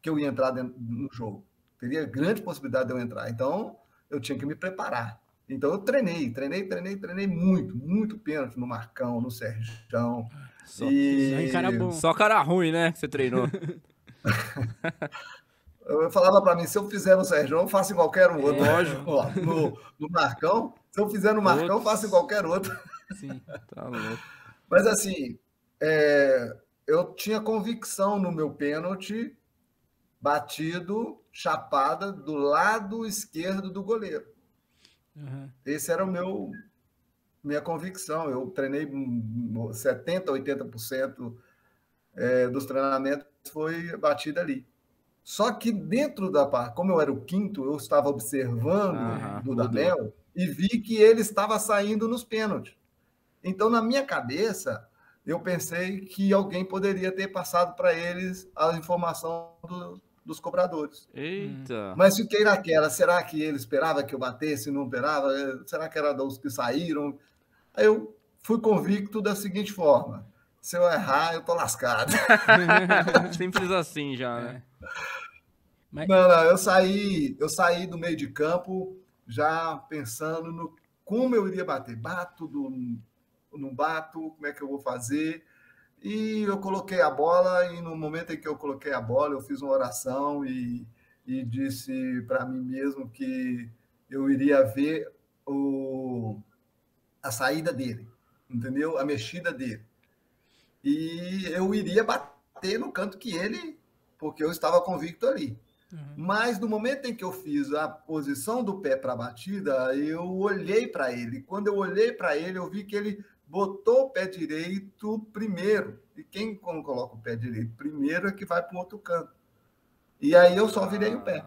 eu ia entrar no jogo. Teria grande possibilidade de eu entrar. Então, eu tinha que me preparar. Então, eu treinei muito pênalti no Marcão, no Serjão, Só cara ruim, né, que você treinou. Eu falava para mim, se eu fizer no Sérgio, eu faço em qualquer um outro. Lógico. no Marcão, se eu fizer no Marcão, eu faço em qualquer outro. Sim. Tá louco. Mas assim, eu tinha convicção no meu pênalti batido, chapada, do lado esquerdo do goleiro. Uhum. Esse era minha convicção. Eu treinei 70%, 80% dos treinamentos foi batida ali. Só que dentro da parte, como eu era o quinto, eu estava observando do Daniel e vi que ele estava saindo nos pênaltis. Então, na minha cabeça, eu pensei que alguém poderia ter passado para eles a informação dos cobradores. Eita! Mas fiquei naquela, será que ele esperava que eu batesse, não esperava? Será que era dos que saíram? Aí eu fui convicto da seguinte forma, se eu errar, eu tô lascado. Simples assim já, né? Não, eu saí do meio de campo já pensando no como eu iria bater. Bato, não bato, como é que eu vou fazer? E eu coloquei a bola e no momento em que eu coloquei a bola, eu fiz uma oração e disse para mim mesmo que eu iria ver a saída dele, entendeu? A mexida dele. E eu iria bater no canto que ele, porque eu estava convicto ali. Mas no momento em que eu fiz a posição do pé para a batida, eu olhei para ele. Quando eu olhei para ele, eu vi que ele botou o pé direito primeiro. E quando coloca o pé direito primeiro é que vai para o outro canto. E aí eu só virei o pé.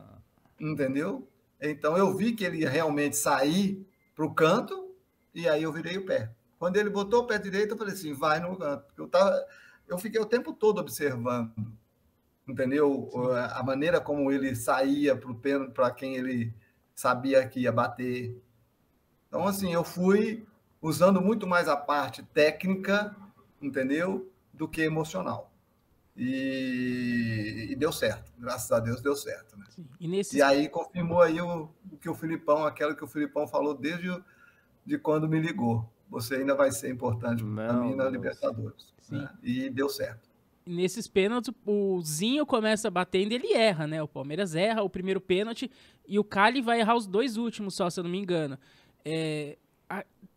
Entendeu? Então eu vi que ele ia realmente sair para o canto e aí eu virei o pé. Quando ele botou o pé direito, eu falei assim, vai no canto. Eu fiquei o tempo todo observando. Entendeu? A maneira como ele saía para o pênalti, para quem ele sabia que ia bater. Então, assim, eu fui usando muito mais a parte técnica, entendeu? Do que emocional. E deu certo. Graças a Deus deu certo. Né? E aí confirmou aí o que o Filipão, aquela que o Filipão falou desde de quando me ligou. Você ainda vai ser importante para mim na Libertadores. Né? E deu certo. Nesses pênaltis, o Zinho começa batendo e ele erra, né? O Palmeiras erra o primeiro pênalti e o Cali vai errar os dois últimos só, se eu não me engano.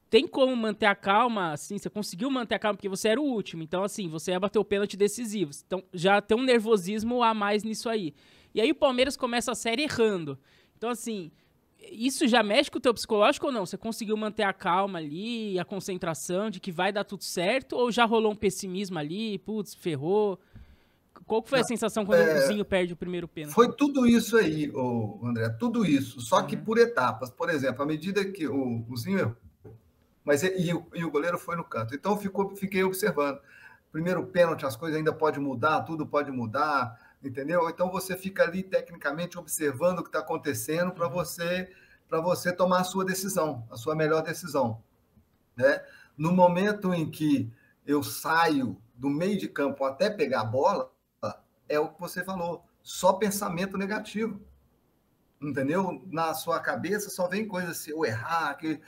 Tem como manter a calma, assim, você conseguiu manter a calma porque você era o último, então assim, você ia bater o pênalti decisivo. Então já tem um nervosismo a mais nisso aí. E aí o Palmeiras começa a série errando. Então assim, isso já mexe com o teu psicológico ou não? Você conseguiu manter a calma ali, a concentração de que vai dar tudo certo? Ou já rolou um pessimismo ali, putz, ferrou? Qual que foi a sensação quando o Zinho perde o primeiro pênalti? Foi tudo isso aí, André, tudo isso. Só que por etapas. Por exemplo, à medida que o Zinho errou, e o goleiro foi no canto. Então, fiquei observando. Primeiro pênalti, as coisas ainda podem mudar, tudo pode mudar, entendeu? Então, você fica ali, tecnicamente, observando o que está acontecendo para você tomar a sua decisão, a sua melhor decisão. Né? No momento em que eu saio do meio de campo até pegar a bola, é o que você falou, só pensamento negativo. Entendeu? Na sua cabeça só vem coisa se eu errar, que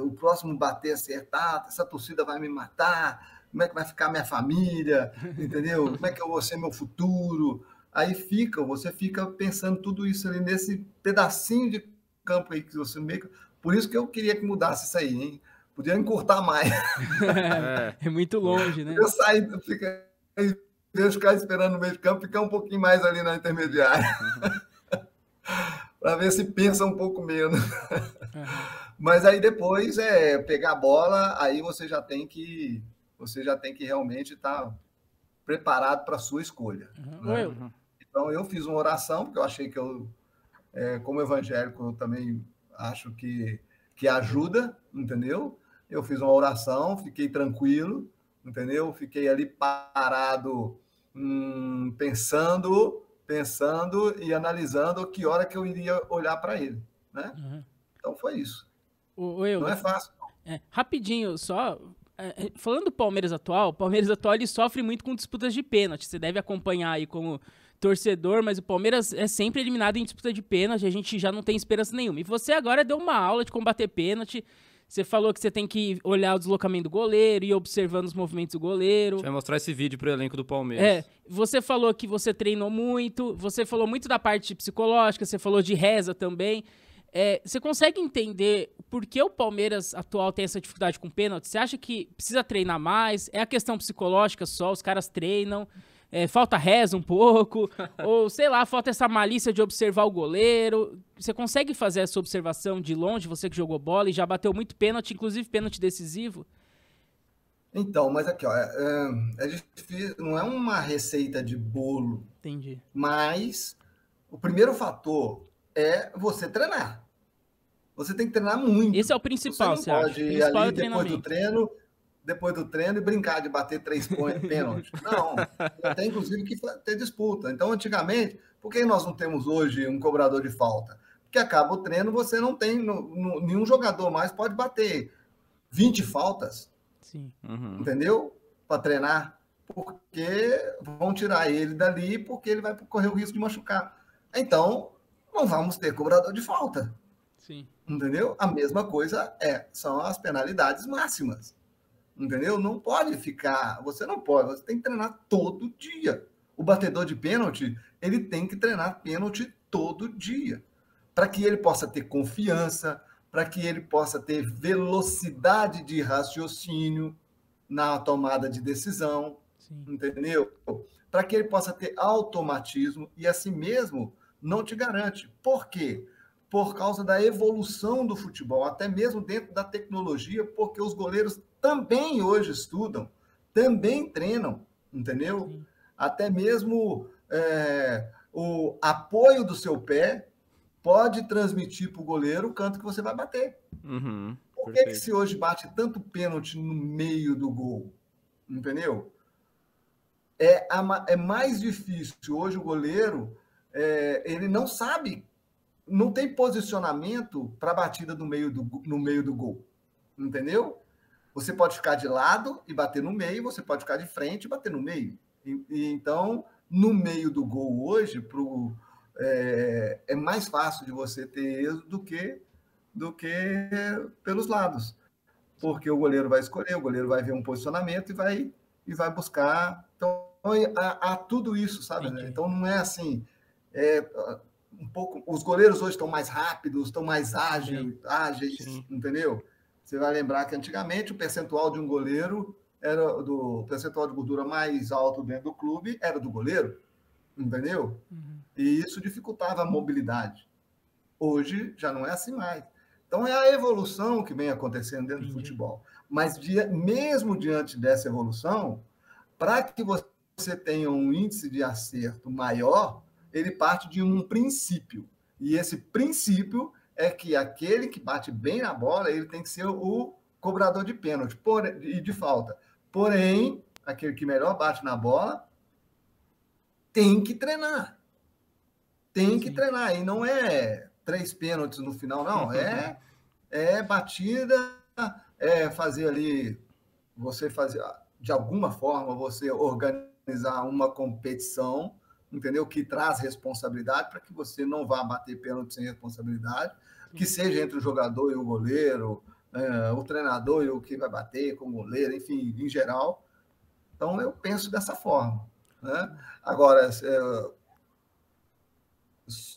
o próximo bater, acertar, essa torcida vai me matar, como é que vai ficar minha família, entendeu? Como é que eu vou ser meu futuro? Aí você fica pensando tudo isso ali nesse pedacinho de campo aí que você meio... Por isso que eu queria que mudasse isso aí, hein? Podia encurtar mais. É muito longe, né? Eu saí, ficar esperando no meio de campo, ficar um pouquinho mais ali na intermediária. Para ver se pensa um pouco menos. Mas aí depois pegar a bola, aí você já tem que realmente estar preparado para a sua escolha. Né? Então eu fiz uma oração, porque eu achei que como evangélico, eu também acho que ajuda, entendeu? Eu fiz uma oração, fiquei tranquilo, entendeu? Fiquei ali parado, pensando e analisando que hora que eu iria olhar para ele, né? Então foi isso. Não é fácil. Rapidinho, só falando do Palmeiras atual, ele sofre muito com disputas de pênalti. Você deve acompanhar aí como torcedor, mas o Palmeiras é sempre eliminado em disputa de pênalti, a gente já não tem esperança nenhuma. E você agora deu uma aula de combater pênalti, Você falou que você tem que olhar o deslocamento do goleiro e ir observando os movimentos do goleiro. A gente vai mostrar esse vídeo pro elenco do Palmeiras. Você falou que você treinou muito, você falou muito da parte psicológica, você falou de reza também. Você consegue entender por que o Palmeiras atual tem essa dificuldade com pênalti? Você acha que precisa treinar mais? É a questão psicológica só, os caras treinam, falta reza um pouco, ou sei lá, falta essa malícia de observar o goleiro. Você consegue fazer essa observação de longe, você que jogou bola e já bateu muito pênalti, inclusive pênalti decisivo? Então, mas aqui, ó, é difícil, não é uma receita de bolo. Entendi. Mas o primeiro fator é você treinar. Você tem que treinar muito. Esse é o principal, você não pode ir ali depois do treino e brincar de bater 3 pênaltis. Não, tem inclusive que ter disputa. Então, antigamente, por que nós não temos hoje um cobrador de falta? Porque acaba o treino, você não tem, nenhum jogador mais pode bater 20 faltas. Sim. Entendeu? Para treinar. Porque vão tirar ele dali porque ele vai correr o risco de machucar. Então, não vamos ter cobrador de falta. Sim. Entendeu? A mesma coisa são as penalidades máximas. Entendeu? Não pode ficar, você tem que treinar todo dia. O batedor de pênalti, ele tem que treinar pênalti todo dia, para que ele possa ter confiança, para que ele possa ter velocidade de raciocínio na tomada de decisão. Sim. Entendeu? Para que ele possa ter automatismo e assim mesmo não te garante. Por quê? Por causa da evolução do futebol, até mesmo dentro da tecnologia, porque os goleiros também hoje estudam, também treinam, entendeu? Sim. Até mesmo o apoio do seu pé pode transmitir para o goleiro o canto que você vai bater. Por que se hoje bate tanto pênalti no meio do gol? Entendeu? É mais difícil. Hoje o goleiro, ele não sabe, não tem posicionamento para a batida no meio do gol. Entendeu? Você pode ficar de lado e bater no meio, você pode ficar de frente e bater no meio. Então, no meio do gol hoje, é mais fácil de você ter êxito do que pelos lados. Porque o goleiro vai escolher, o goleiro vai ver um posicionamento e vai buscar. Então, há tudo isso, sabe? Né? Então, não é assim... um pouco, os goleiros hoje estão mais rápidos, estão mais ágeis, Sim. Entendeu? Você vai lembrar que antigamente o percentual de um goleiro o percentual de gordura mais alto dentro do clube era do goleiro, entendeu? E isso dificultava a mobilidade. Hoje já não é assim mais. Então é a evolução que vem acontecendo dentro do futebol. Mas mesmo diante dessa evolução, para que você tenha um índice de acerto maior, ele parte de um princípio. E esse princípio é que aquele que bate bem na bola, ele tem que ser o cobrador de pênalti e de falta. Porém, aquele que melhor bate na bola tem que treinar. Tem que treinar. E não é 3 pênaltis no final, não. É batida, fazer ali, você fazer, de alguma forma, você organizar uma competição, entendeu? Que traz responsabilidade para que você não vá bater pênalti sem responsabilidade, que seja entre o jogador e o goleiro, o treinador e o que vai bater com o goleiro, enfim, em geral. Então, eu penso dessa forma. Né? Agora,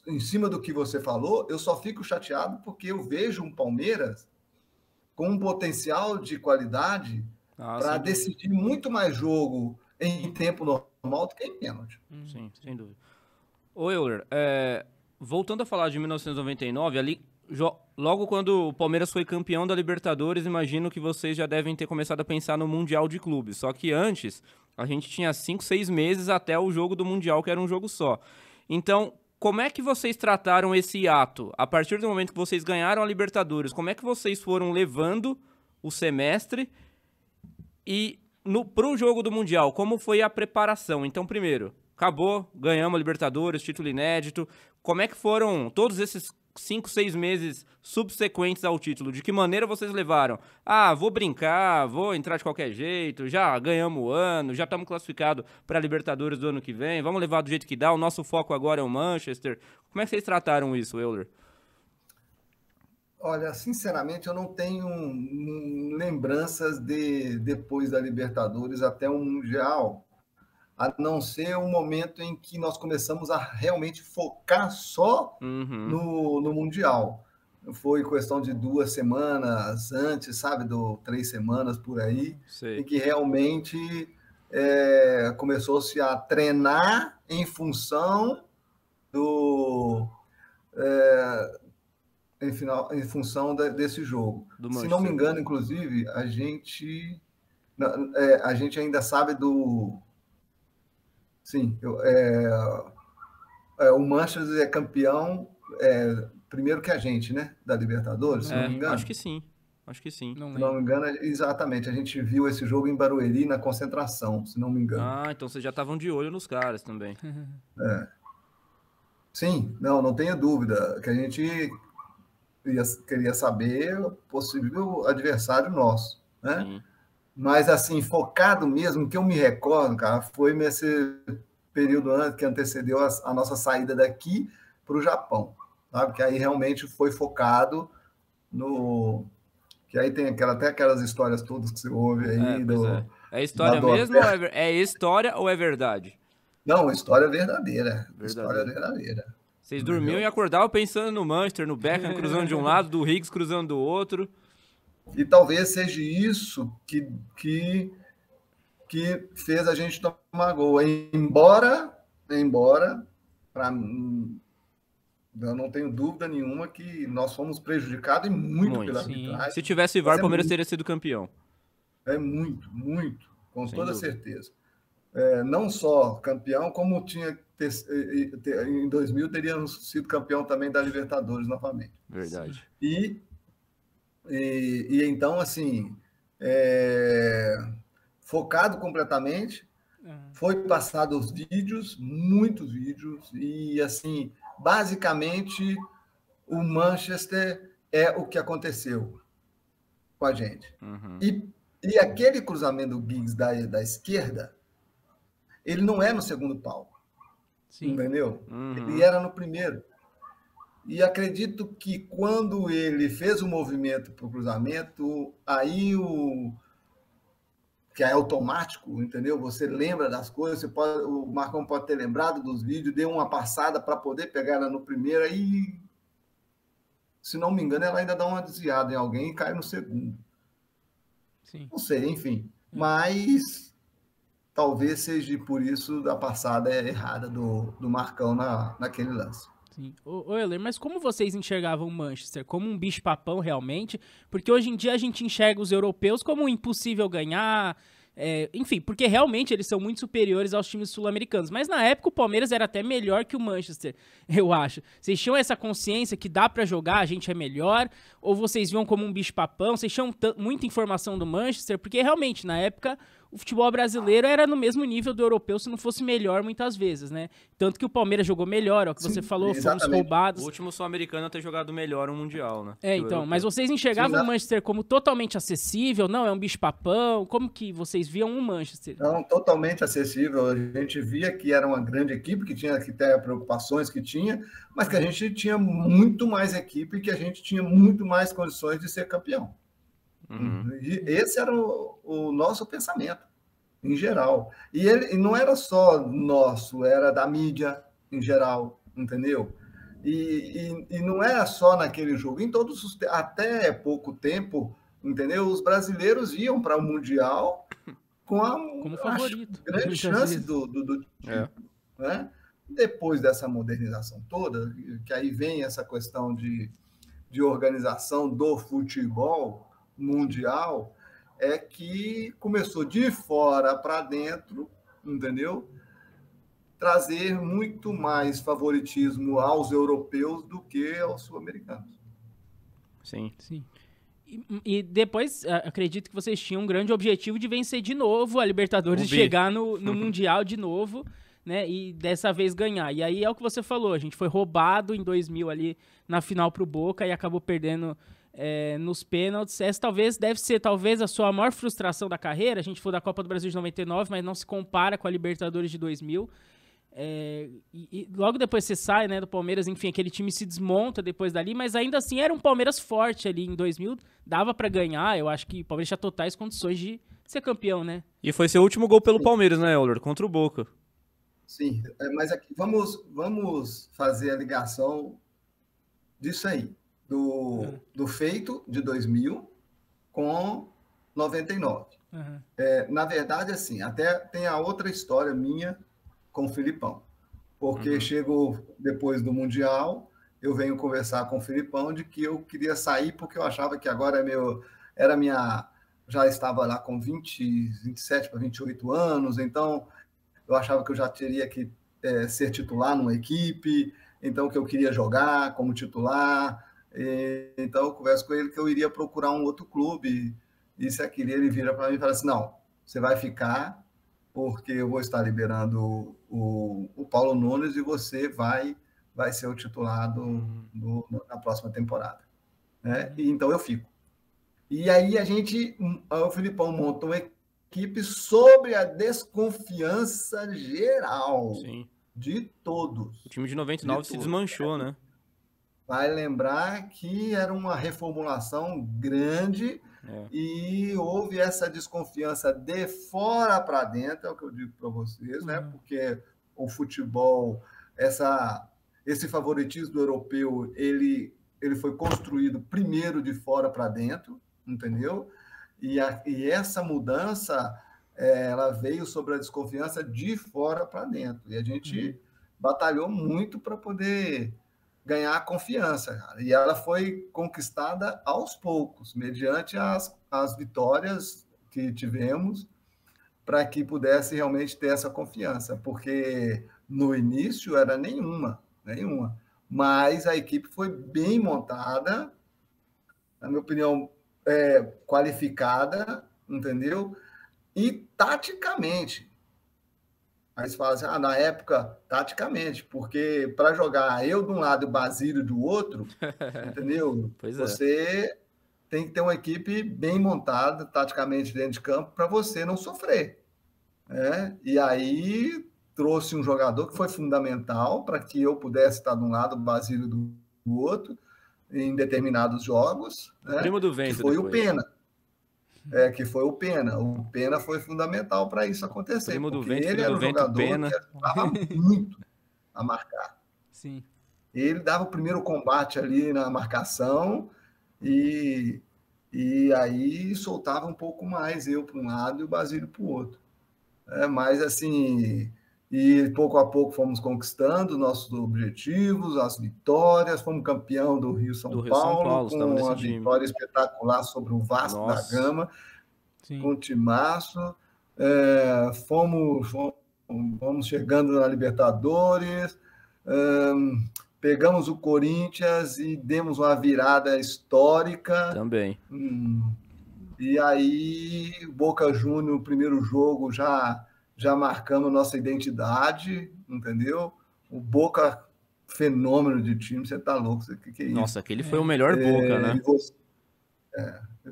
em cima do que você falou, eu só fico chateado porque eu vejo um Palmeiras com um potencial de qualidade para decidir muito mais jogo em tempo normal do que em pênalti. Sim, sem dúvida. Ô, Euler, voltando a falar de 1999, ali, logo quando o Palmeiras foi campeão da Libertadores, imagino que vocês já devem ter começado a pensar no Mundial de Clubes. Só que antes, a gente tinha 5, 6 meses até o jogo do Mundial, que era um jogo só. Então, como é que vocês trataram esse ato? A partir do momento que vocês ganharam a Libertadores, como é que vocês foram levando o semestre e pro jogo do Mundial, como foi a preparação? Então, primeiro, acabou, ganhamos a Libertadores, título inédito. Como é que foram todos esses 5, 6 meses subsequentes ao título? De que maneira vocês levaram? Vou brincar, vou entrar de qualquer jeito, já ganhamos o ano, já estamos classificados para a Libertadores do ano que vem, vamos levar do jeito que dá, o nosso foco agora é o Manchester. Como é que vocês trataram isso, Euler? Olha, sinceramente, eu não tenho lembranças de depois da Libertadores até o Mundial, a não ser o momento em que nós começamos a realmente focar só no Mundial. Foi questão de 2 semanas antes, sabe, 3 semanas por aí, Sei. em que realmente começou-se a treinar em função do... em função desse jogo. Se não me engano, inclusive, a gente ainda sabe do... Sim, o Manchester é campeão primeiro que a gente, né? Da Libertadores, se não me engano. Acho que sim. Se não me engano, exatamente. A gente viu esse jogo em Barueri na concentração, se não me engano. Ah, então vocês já estavam de olho nos caras também. Sim, não tenha dúvida que a gente queria saber o possível adversário nosso, né? Sim. Mas, assim, focado mesmo, que eu me recordo, cara, foi nesse período que antecedeu a nossa saída daqui para o Japão, sabe? Que aí realmente foi focado no... Que aí tem até aquelas histórias todas que você ouve aí. É história mesmo? É história ou é verdade? Não, história verdadeira. História verdadeira. Vocês dormiam e acordavam pensando no Manchester, no Beckham cruzando de um lado, do Higgs cruzando do outro. E talvez seja isso que fez a gente tomar gol. Embora eu não tenho dúvida nenhuma que nós fomos prejudicados e muito pela arbitragem. Se tivesse VAR, o Palmeiras teria sido campeão. Muito, com toda certeza. Não só campeão, como em 2000 teríamos sido campeão também da Libertadores novamente. Verdade. E então, assim, focado completamente, foi passado os vídeos, muitos vídeos, e, assim, basicamente, o Manchester é o que aconteceu com a gente. E aquele cruzamento do Giggs da esquerda, ele não é no segundo pau, entendeu? Ele era no primeiro. E acredito que quando ele fez o movimento para o cruzamento, aí que é automático, entendeu? Você lembra das coisas, o Marcão pode ter lembrado dos vídeos, deu uma passada para poder pegar ela no primeiro, aí, se não me engano, ela ainda dá uma desviada em alguém e cai no segundo. Sim. Não sei, enfim. Mas talvez seja por isso a passada errada do Marcão naquele lance. Sim. Ô Euler, mas como vocês enxergavam o Manchester? Como um bicho-papão realmente? Porque hoje em dia a gente enxerga os europeus como impossível ganhar, enfim, porque realmente eles são muito superiores aos times sul-americanos. Mas na época o Palmeiras era até melhor que o Manchester, eu acho. Vocês tinham essa consciência que dá pra jogar, a gente é melhor? Ou vocês viam como um bicho-papão? Vocês tinham muita informação do Manchester? Porque realmente, na época, o futebol brasileiro era no mesmo nível do europeu, se não fosse melhor muitas vezes, né? Tanto que o Palmeiras jogou melhor, é o que você falou, fomos roubados. O último sul-americano a ter jogado melhor um Mundial, né? Então, mas vocês enxergavam o Manchester como totalmente acessível? Não, é um bicho-papão? Como que vocês viam o Manchester? Não, totalmente acessível. A gente via que era uma grande equipe, que tinha que ter preocupações que tinha, mas que a gente tinha muito mais equipe e que a gente tinha muito mais condições de ser campeão. E esse era o nosso pensamento, em geral. E ele não era só nosso, era da mídia, em geral, entendeu? E não era só naquele jogo. Em todos até pouco tempo, entendeu? Os brasileiros iam para o Mundial com como favorito, grande chance do time. Né? Depois dessa modernização toda, que aí vem essa questão de organização do futebol mundial, é que começou de fora para dentro, entendeu? Trazer muito mais favoritismo aos europeus do que aos sul-americanos. Sim. E depois, acredito que vocês tinham um grande objetivo de vencer de novo a Libertadores e chegar no Mundial de novo, né? E dessa vez ganhar. E aí é o que você falou, a gente foi roubado em 2000 ali na final pro Boca e acabou perdendo nos pênaltis. Essa deve ser a sua maior frustração da carreira. A gente foi da Copa do Brasil de 99, mas não se compara com a Libertadores de 2000. E logo depois você sai, né, do Palmeiras, enfim, aquele time se desmonta depois dali, mas ainda assim era um Palmeiras forte ali em 2000, dava pra ganhar, eu acho que o Palmeiras tinha totais condições de ser campeão, né? E foi seu último gol pelo Palmeiras, né, Euler? Contra o Boca. Sim, mas aqui vamos fazer a ligação disso aí, do feito de 2000 com 99. Uhum. Na verdade, assim, até tem a outra história minha com o Filipão, porque chegou depois do Mundial, eu venho conversar com o Filipão de que eu queria sair porque eu achava que agora já estava lá com 27 para 28 anos, então eu achava que eu já teria que ser titular numa equipe, então que eu queria jogar como titular, então eu converso com ele que eu iria procurar um outro clube, isso e aquilo, ele vira para mim e fala assim, não, você vai ficar porque eu vou estar liberando o Paulo Nunes e você vai ser o titular na próxima temporada. Né? E, então eu fico. E aí o Filipão montou uma equipe sobre a desconfiança geral. Sim. De todos. O time de 99 se desmanchou, né? Vai lembrar que era uma reformulação grande e houve essa desconfiança de fora para dentro, é o que eu digo para vocês, né? Porque o futebol, esse favoritismo do europeu, ele foi construído primeiro de fora para dentro, entendeu? E essa mudança ela veio sobre a desconfiança de fora para dentro. E a gente batalhou muito para poder ganhar a confiança, cara. E ela foi conquistada aos poucos, mediante as vitórias que tivemos, para que pudesse realmente ter essa confiança, porque no início era nenhuma. Mas a equipe foi bem montada, na minha opinião, qualificada, entendeu? E taticamente. Aí você fala assim, na época, taticamente, porque para jogar eu de um lado e o Basílio do outro, entendeu? Você tem que ter uma equipe bem montada, taticamente dentro de campo, para você não sofrer. E aí trouxe um jogador que foi fundamental para que eu pudesse estar de um lado, o Basílio do outro, em determinados jogos. Primo do vento. Que foi depois. O Pena. Que foi o Pena. O Pena foi fundamental para isso acontecer. Primo do porque vento, ele era um jogador Pena. que ajudava muito a marcar. Sim. Ele dava o primeiro combate ali na marcação e aí soltava um pouco mais eu para um lado e o Basílio para o outro. Mas assim, e pouco a pouco fomos conquistando nossos objetivos, as vitórias, fomos campeão do Rio-São Paulo, com uma vitória espetacular sobre o Vasco da Gama, com o timaço, fomos chegando na Libertadores, pegamos o Corinthians e demos uma virada histórica. Também. E aí, Boca Juniors, o primeiro jogo, já marcamos nossa identidade, entendeu? O Boca, fenômeno de time, você tá louco, que é isso? Nossa, aquele foi o melhor Boca, né?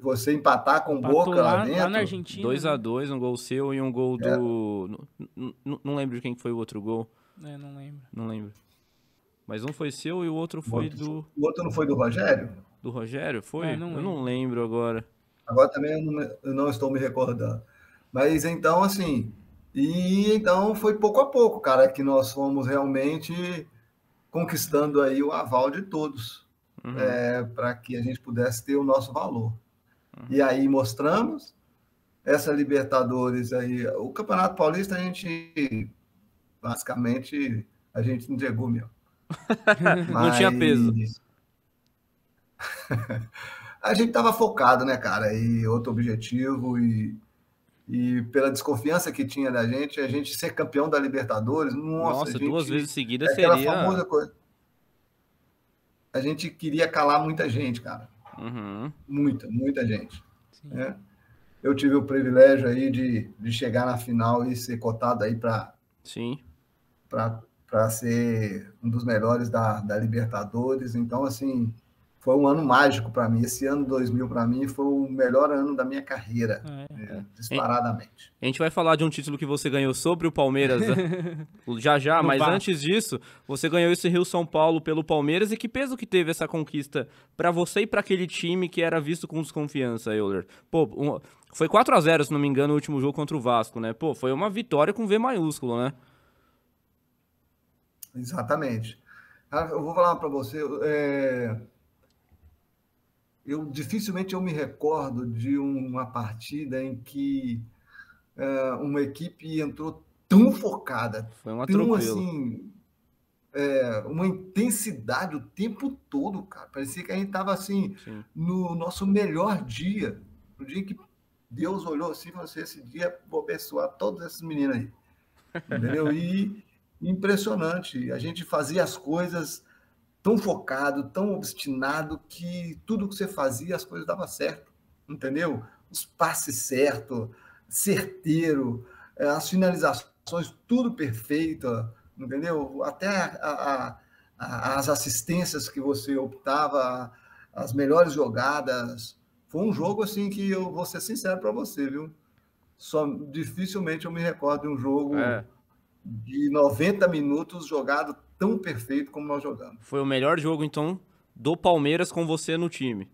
Você empatar com o Boca lá dentro. Lá na Argentina. 2-2, um gol seu e um gol do... Não lembro de quem foi o outro gol. Não lembro. Não lembro. Mas um foi seu e o outro foi do... O outro não foi do Rogério? Do Rogério? Foi? Eu não lembro agora. Agora também eu não estou me recordando. Mas então, assim... E então foi pouco a pouco, cara, que nós fomos realmente conquistando aí o aval de todos, para que a gente pudesse ter o nosso valor. E aí mostramos essa Libertadores aí. O Campeonato Paulista, basicamente, a gente entregou mesmo. Não tinha peso. A gente estava focado, né, cara? E outro objetivo e pela desconfiança que tinha da gente, a gente ser campeão da Libertadores, nossa, 2 vezes seguidas aquela seria... famosa coisa. A gente queria calar muita gente, cara. Muita gente. Né? Eu tive o privilégio aí de chegar na final e ser cotado aí para ser um dos melhores da Libertadores. Então, assim, foi um ano mágico para mim. Esse ano 2000 para mim foi o melhor ano da minha carreira, disparadamente. A gente vai falar de um título que você ganhou sobre o Palmeiras já, mas antes disso, você ganhou esse Rio-São Paulo pelo Palmeiras, e que peso que teve essa conquista para você e para aquele time que era visto com desconfiança, Euler? Pô, foi 4-0, se não me engano, o último jogo contra o Vasco, né? Pô, foi uma vitória com V maiúsculo, né? Exatamente. Eu vou falar para você, dificilmente eu me recordo de uma partida em que uma equipe entrou tão focada, foi um tão assim, uma intensidade o tempo todo, cara. Parecia que a gente estava assim, no nosso melhor dia, no dia que Deus olhou assim e falou assim: esse dia vou abençoar todos esses meninos aí, entendeu? E impressionante, a gente fazia as coisas tão focado, tão obstinado, que tudo que você fazia, as coisas davam certo, entendeu? Os passes certos, certeiro, as finalizações, tudo perfeito, entendeu? Até as assistências que você optava, as melhores jogadas. Foi um jogo assim que eu vou ser sincero para você, viu? Dificilmente eu me recordo de um jogo de 90 minutos jogado tão perfeito como nós jogamos. Foi o melhor jogo, então, do Palmeiras com você no time?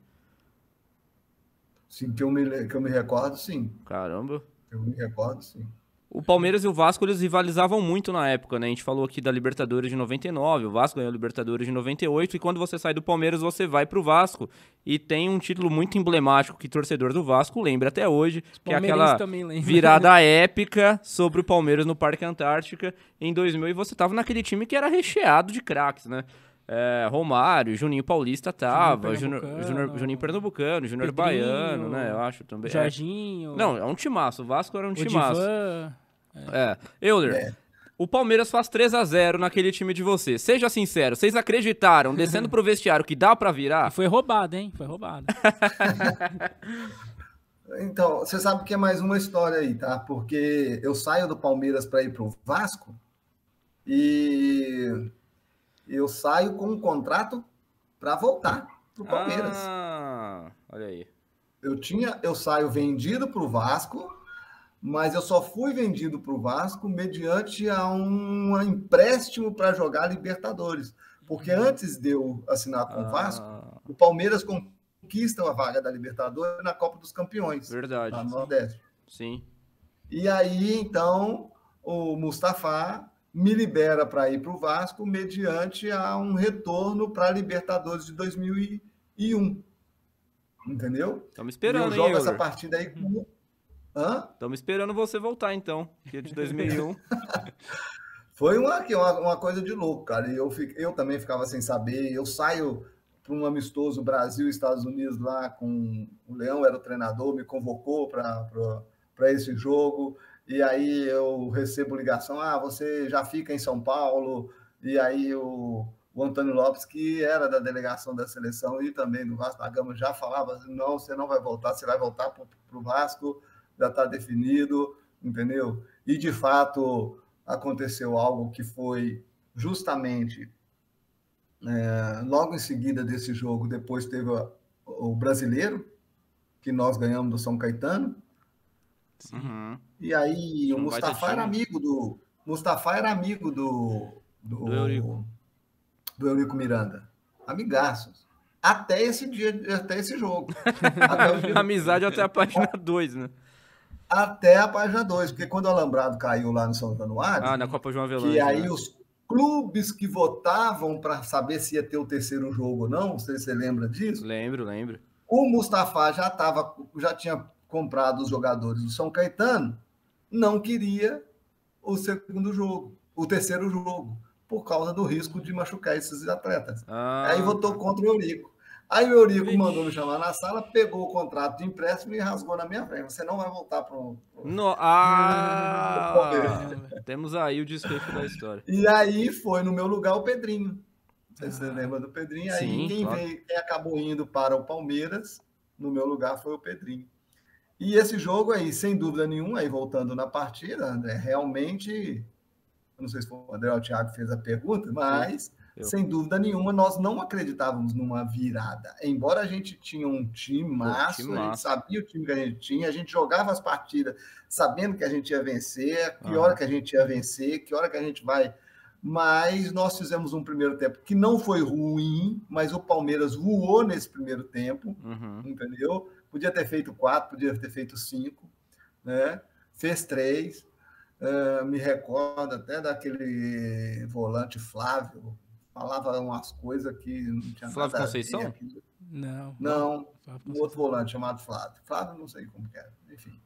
Sim, que eu me recordo, sim. Caramba. Eu me recordo, sim. O Palmeiras e o Vasco, eles rivalizavam muito na época, né? A gente falou aqui da Libertadores de 99, o Vasco ganhou a Libertadores de 98, e quando você sai do Palmeiras, você vai pro Vasco. E tem um título muito emblemático que o torcedor do Vasco lembra até hoje, que é aquela virada épica sobre o Palmeiras no Parque Antártica em 2000, e você tava naquele time que era recheado de craques, né? Romário, Juninho Paulista tava, Juninho Pernambucano, Júnior Baiano, né? Eu acho também. Jorginho. Não, é um timaço, o Vasco era um timaço. Euler, o Palmeiras faz 3-0 naquele time de você. Seja sincero, vocês acreditaram, descendo pro vestiário, que dá pra virar? E foi roubado, hein? Foi roubado. Então, você sabe que é mais uma história aí, tá? Porque eu saio do Palmeiras para ir pro Vasco e eu saio com um contrato para voltar pro Palmeiras. Olha aí. Eu saio vendido pro Vasco, mas eu só fui vendido para o Vasco mediante a um empréstimo para jogar Libertadores. Porque antes de eu assinar com o Vasco, o Palmeiras conquista a vaga da Libertadores na Copa dos Campeões. Verdade. Lá no Nordeste. Sim. E aí, então, o Mustafa me libera para ir para o Vasco mediante a um retorno para a Libertadores de 2001. Entendeu? Estamos esperando, e eu jogo essa partida aí com... Estamos esperando você voltar, então, que é de 2001. Foi uma coisa de louco, cara. E eu também ficava sem saber. Eu saio para um amistoso Brasil e Estados Unidos lá com o Leão, era o treinador, me convocou para esse jogo. E aí eu recebo ligação, você já fica em São Paulo. E aí o Antônio Lopes, que era da delegação da seleção e também do Vasco da Gama, já falava, não, você não vai voltar, você vai voltar para o Vasco, já está definido, entendeu? E, de fato, aconteceu algo que foi justamente logo em seguida desse jogo, depois teve o Brasileiro, que nós ganhamos do São Caetano. Uhum. E aí o Mustafa era amigo do... Mustafa era amigo do Eurico Miranda. Amigaços. Até esse jogo. Amizade até a página 2, né? Até a página 2, porque quando o Alambrado caiu lá no São Januário... na Copa João Avelange. Que aí os clubes que votavam para saber se ia ter o terceiro jogo ou não, não sei se você lembra disso. Lembro. O Mustafa já tinha comprado os jogadores do São Caetano, não queria o terceiro jogo, por causa do risco de machucar esses atletas. Aí votou contra o Eurico. Aí o Eurico mandou me chamar na sala, pegou o contrato de empréstimo e rasgou na minha frente. Você não vai voltar para o... Temos aí o desfecho da história. E aí foi no meu lugar o Pedrinho. Você lembra do Pedrinho? Aí Sim, quem acabou indo para o Palmeiras, no meu lugar, foi o Pedrinho. E esse jogo aí, sem dúvida nenhuma, aí voltando na partida, André, realmente... Eu não sei se foi o André ou o Thiago que fez a pergunta, mas sem dúvida nenhuma, nós não acreditávamos numa virada. Embora a gente tinha um time massa, a gente sabia o time que a gente jogava as partidas sabendo que a gente ia vencer, que hora que a gente ia vencer, que hora que a gente vai... Mas nós fizemos um primeiro tempo que não foi ruim, mas o Palmeiras voou nesse primeiro tempo, entendeu? Podia ter feito 4, podia ter feito 5, né? Fez 3. Me recordo até daquele volante Flávio, falava umas coisas que não tinha Flávio nada Conceição? a ver. Não. Um outro volante chamado Flávio. Flávio, não sei como que era, enfim.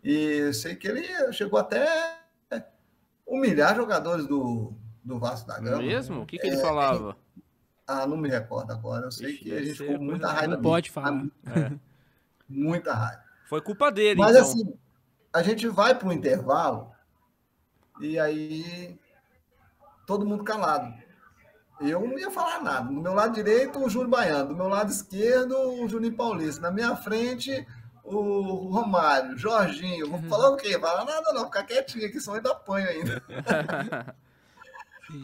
E sei que ele chegou até humilhar jogadores do Vasco da Gama. Mesmo? O que ele falava? Não me recordo agora. Eu sei que a gente ficou com muita raiva. Não pode falar. Muita raiva. Foi culpa dele, mas, então. Assim, a gente vai para o intervalo e aí todo mundo calado. Eu não ia falar nada. Do meu lado direito, o Júlio Baiano. Do meu lado esquerdo, o Juninho Paulista. Na minha frente, o Romário, Jorginho. Vou falar o quê? Falar nada não, ficar quietinho aqui, senão ainda apanho ainda.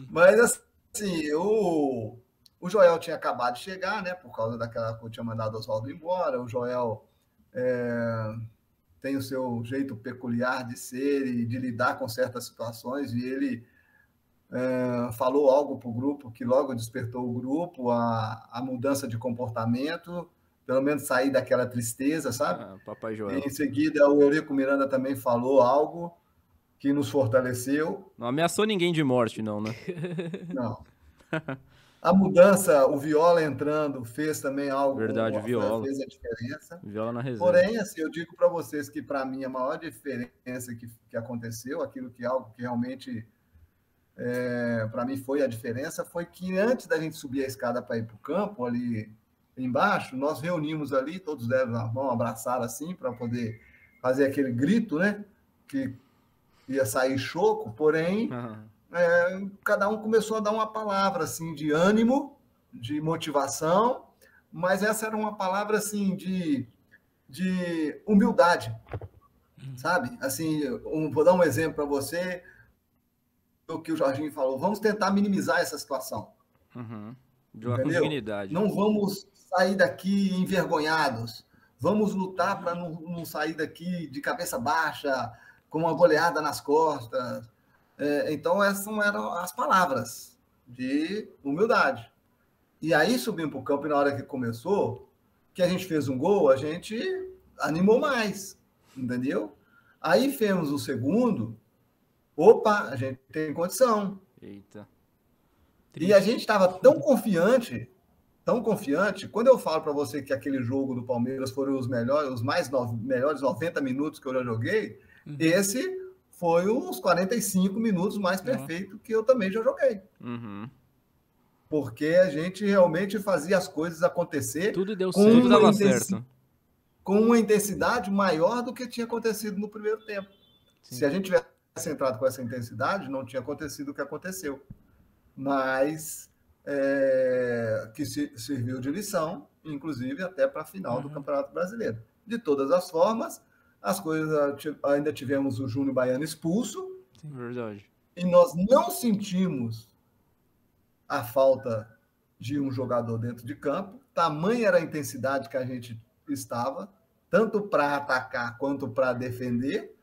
Mas assim, o Joel tinha acabado de chegar, né? Por causa daquela que eu tinha mandado o Oswaldo embora. O Joel tem o seu jeito peculiar de ser e de lidar com certas situações, e ele falou algo para o grupo que logo despertou o grupo, a mudança de comportamento, pelo menos sair daquela tristeza, sabe? Papai Joel. Em seguida, o Eurico Miranda também falou algo que nos fortaleceu. Não ameaçou ninguém de morte, não, né? Não. A mudança, o Viola entrando, fez também algo. Verdade, o Viola. Fez a diferença. Viola na reserva. Porém, assim, eu digo para vocês que, para mim, a maior diferença que aconteceu, algo que realmente, para mim, foi a diferença, foi que antes da gente subir a escada para ir para o campo, ali embaixo, nós reunimos ali, todos deram a mão, abraçaram assim, para poder fazer aquele grito, né? Que ia sair choco, porém... cada um começou a dar uma palavra assim de ânimo, de motivação, mas essa era uma palavra assim de humildade, sabe? Assim, vou dar um exemplo para você do que o Jorginho falou. Vamos tentar minimizar essa situação. De uma dignidade. Não vamos sair daqui envergonhados. Vamos lutar para não sair daqui de cabeça baixa, com uma goleada nas costas. Então, essas eram as palavras de humildade. E aí, subimos para o campo, e na hora que começou, que a gente fez um gol, a gente animou mais, entendeu? Aí, fizemos o segundo, a gente tem condição. Eita. E a gente estava tão confiante, quando eu falo para você que aquele jogo do Palmeiras foram os melhores 90 minutos que eu já joguei, esse... foi uns 45 minutos mais perfeito que eu também já joguei. Porque a gente realmente fazia as coisas acontecer. Tudo deu certo. Tudo dava certo. Com uma intensidade maior do que tinha acontecido no primeiro tempo. Sim. Se a gente tivesse entrado com essa intensidade, não tinha acontecido o que aconteceu. Mas que serviu de lição, inclusive até para a final do Campeonato Brasileiro. De todas as formas, as coisas, ainda tivemos o Júnior Baiano expulso. Sim, verdade. E nós não sentimos a falta de um jogador dentro de campo. Tamanha era a intensidade que a gente estava, tanto para atacar quanto para defender.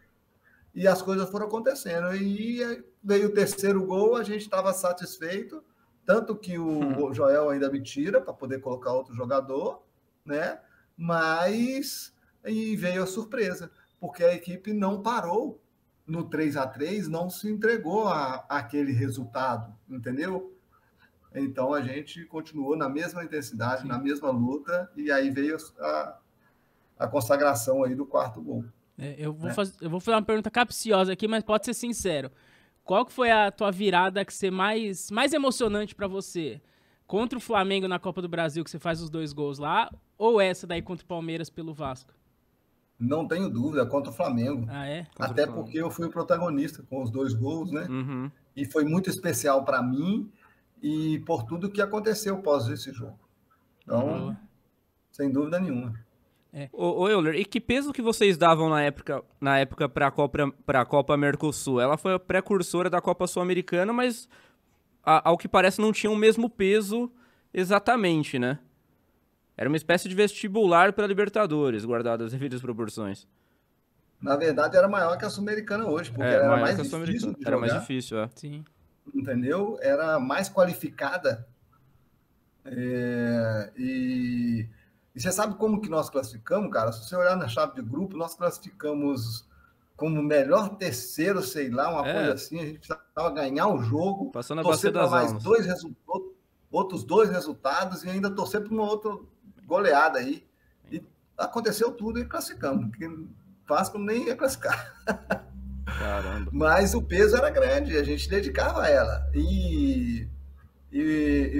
E as coisas foram acontecendo. E veio o terceiro gol, a gente estava satisfeito, tanto que o Joel ainda me tira para poder colocar outro jogador, né? Mas... E veio a surpresa, porque a equipe não parou no 3-3, não se entregou àquele resultado, entendeu? Então, a gente continuou na mesma intensidade, na mesma luta, e aí veio a consagração aí do quarto gol. Eu vou fazer uma pergunta capciosa aqui, mas pode ser sincero. Qual que foi a tua virada que você mais emocionante para você? Contra o Flamengo na Copa do Brasil, que você faz os 2 gols lá, ou essa daí contra o Palmeiras pelo Vasco? Não tenho dúvida, contra o Flamengo. Até porque eu fui o protagonista com os 2 gols, né? E foi muito especial para mim e por tudo que aconteceu após esse jogo. Então, sem dúvida nenhuma. Ô Euler, e que peso que vocês davam na época para a Copa Mercosul? Ela foi a precursora da Copa Sul-Americana, mas ao que parece, não tinham o mesmo peso exatamente, né? Era uma espécie de vestibular para Libertadores, guardado as devidas proporções. Na verdade, era maior que a Sul-Americana hoje, porque era mais difícil de jogar. Era mais difícil, é. Sim. Entendeu? Era mais qualificada. E você sabe como que nós classificamos, cara? Se você olhar na chave de grupo, nós classificamos como melhor terceiro, sei lá, uma coisa assim. A gente precisava ganhar o jogo, passando a torcer para mais almas. outros 2 resultados e ainda torcer para uma outra goleada aí. E aconteceu tudo e classificamos, porque Vasco nem ia classificar. Caramba. Mas o peso era grande, a gente dedicava a ela. E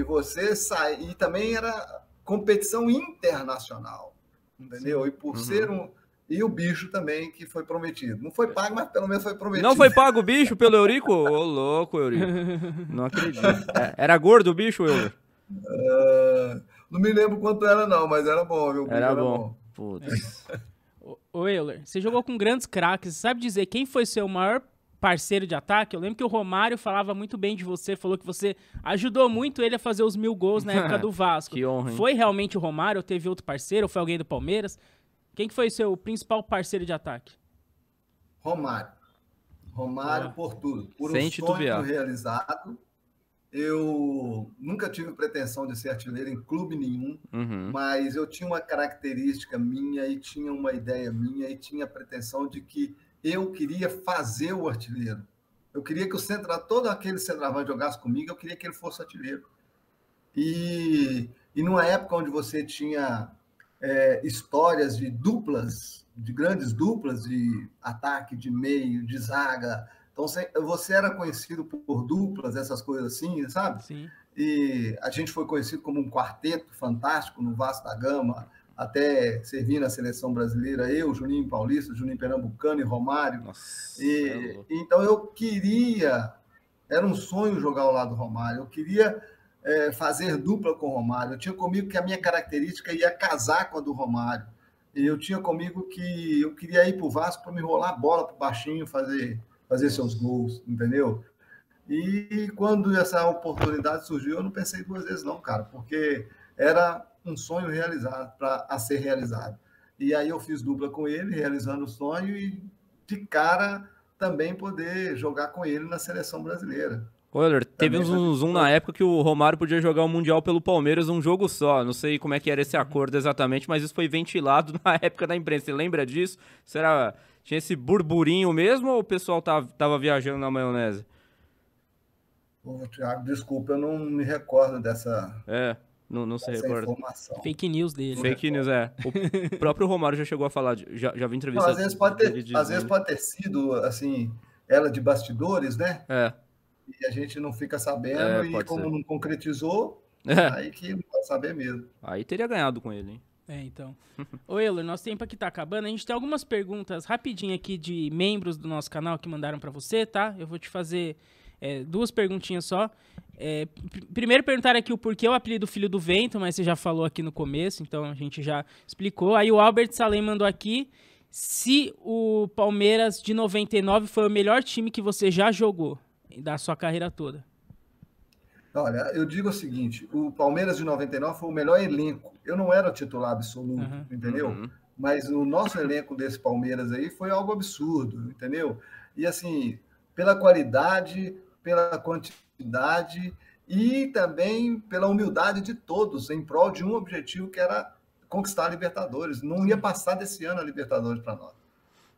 você sai. E também era competição internacional, entendeu? E por ser E o bicho também, que foi prometido. Não foi pago, mas pelo menos foi prometido. Não foi pago o bicho pelo Eurico? Ô, louco, Eurico. Não acredito. Era gordo o bicho, Euler? Não me lembro quanto era, não, mas era bom, viu? Era bom. Putz. Ô, Euler, você jogou com grandes craques. Você sabe dizer quem foi seu maior parceiro de ataque? Eu lembro que o Romário falava muito bem de você, falou que você ajudou muito ele a fazer os 1000 gols na época do Vasco. Que honra, hein? Foi realmente o Romário ou teve outro parceiro? Ou foi alguém do Palmeiras? Quem que foi o seu principal parceiro de ataque? Romário. Romário por tudo. Por Sem um titubear. sonho realizado. Eu nunca tive pretensão de ser artilheiro em clube nenhum, mas eu tinha uma característica minha e tinha uma ideia minha e tinha a pretensão de que eu queria fazer o artilheiro. Eu queria que todo aquele centroavante jogasse comigo, eu queria que ele fosse artilheiro. E numa época onde você tinha histórias de duplas, de grandes duplas de ataque, de meio, de zaga. Então, você era conhecido por duplas, essas coisas assim, sabe? Sim. E a gente foi conhecido como um quarteto fantástico no Vasco da Gama, até servir na seleção brasileira, eu, Juninho Paulista, Juninho Pernambucano e Romário. Nossa, então, eu queria... Era um sonho jogar ao lado do Romário. Eu queria fazer dupla com o Romário. Eu tinha comigo que a minha característica ia casar com a do Romário. E eu tinha comigo que eu queria ir para o Vasco para me rolar a bola para o baixinho, fazer seus gols, entendeu? E quando essa oportunidade surgiu, eu não pensei 2 vezes não, cara, porque era um sonho realizado, a ser realizado. E aí eu fiz dupla com ele, realizando o sonho, e de cara também poder jogar com ele na seleção brasileira. Euler, teve um zoom na época que o Romário podia jogar o Mundial pelo Palmeiras um jogo só. Não sei como é que era esse acordo exatamente, mas isso foi ventilado na época da imprensa. Você lembra disso? Tinha esse burburinho mesmo ou o pessoal tava viajando na maionese? Pô, Thiago, desculpa, eu não me recordo dessa... Não se recorda. Informação. Fake news dele. Fake news, O próprio Romário já chegou a falar, já vi entrevista. Às vezes pode ter sido, assim, ela de bastidores, né? E a gente não fica sabendo, e como não concretizou, aí que não pode saber mesmo. Aí teria ganhado com ele, hein? Então. Ô, Euler, nosso tempo aqui tá acabando. A gente tem algumas perguntas rapidinho aqui de membros do nosso canal que mandaram pra você, tá? Eu vou te fazer 2 perguntinhas só. Primeiro perguntaram aqui o porquê o apelido Filho do Vento, mas você já falou aqui no começo, então a gente já explicou. Aí o Albert Salem mandou aqui se o Palmeiras de 99 foi o melhor time que você já jogou da sua carreira toda. Olha, eu digo o seguinte, o Palmeiras de 99 foi o melhor elenco. Eu não era o titular absoluto, entendeu? Mas o nosso elenco desse Palmeiras aí foi algo absurdo, entendeu? E assim, pela qualidade, pela quantidade e também pela humildade de todos em prol de um objetivo que era conquistar a Libertadores. Não ia passar desse ano a Libertadores para nós.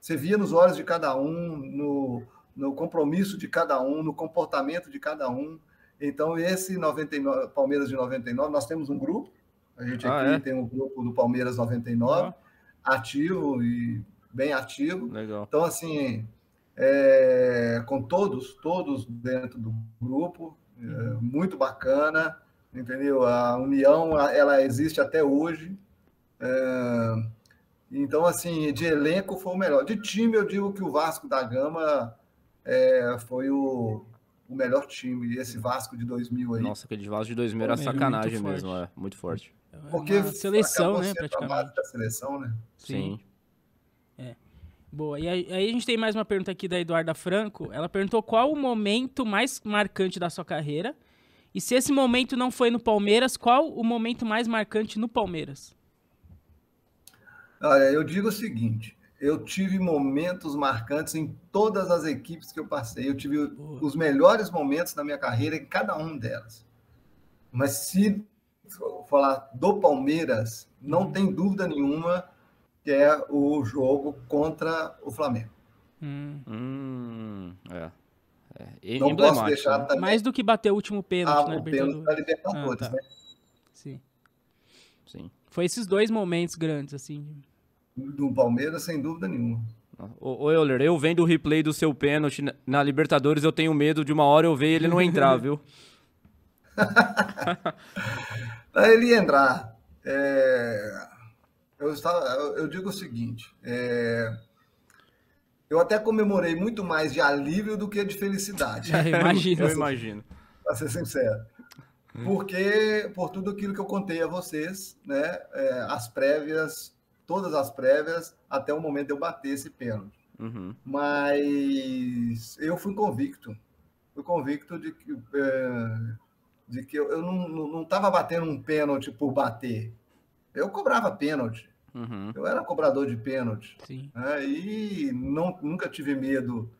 Você via nos olhos de cada um, no compromisso de cada um, no comportamento de cada um. Então, esse 99, Palmeiras de 99, nós temos um grupo, a gente aqui tem um grupo do Palmeiras 99, ativo e bem ativo. Legal. Então, assim, com todos dentro do grupo, muito bacana, entendeu? A união, ela existe até hoje. Então, assim, de elenco foi o melhor. De time, eu digo que o Vasco da Gama foi o melhor time, esse Vasco de 2000 aí. Nossa, aquele Vasco de 2000 era sacanagem mesmo, muito forte. Porque seleção, né, praticamente. Da seleção, né? Sim. Boa, e aí a gente tem mais uma pergunta aqui da Eduarda Franco. Ela perguntou qual o momento mais marcante da sua carreira E se esse momento não foi no Palmeiras, qual o momento mais marcante no Palmeiras? Olha, eu digo o seguinte, eu tive momentos marcantes em todas as equipes que eu passei. Eu tive os melhores momentos da minha carreira em cada uma delas. Mas se falar do Palmeiras, não tem dúvida nenhuma que é o jogo contra o Flamengo. Não posso deixar também... Mais do que bater o último pênalti na Libertadores. O pênalti da Libertadores, né? Sim. Foi esses 2 momentos grandes, assim. Do Palmeiras, sem dúvida nenhuma. Ô Euler, eu vendo o replay do seu pênalti na Libertadores, eu tenho medo de uma hora eu ver ele não entrar, viu? Ele ia entrar. Eu digo o seguinte, eu até comemorei muito mais de alívio do que de felicidade. Eu imagino. Para ser sincero. Por tudo aquilo que eu contei a vocês, né? As prévias, todas as prévias, até o momento de eu bater esse pênalti. Uhum. Mas eu fui convicto. De que eu não estava batendo um pênalti por bater. Eu cobrava pênalti. Uhum. Eu era cobrador de pênalti. Sim. E nunca tive medo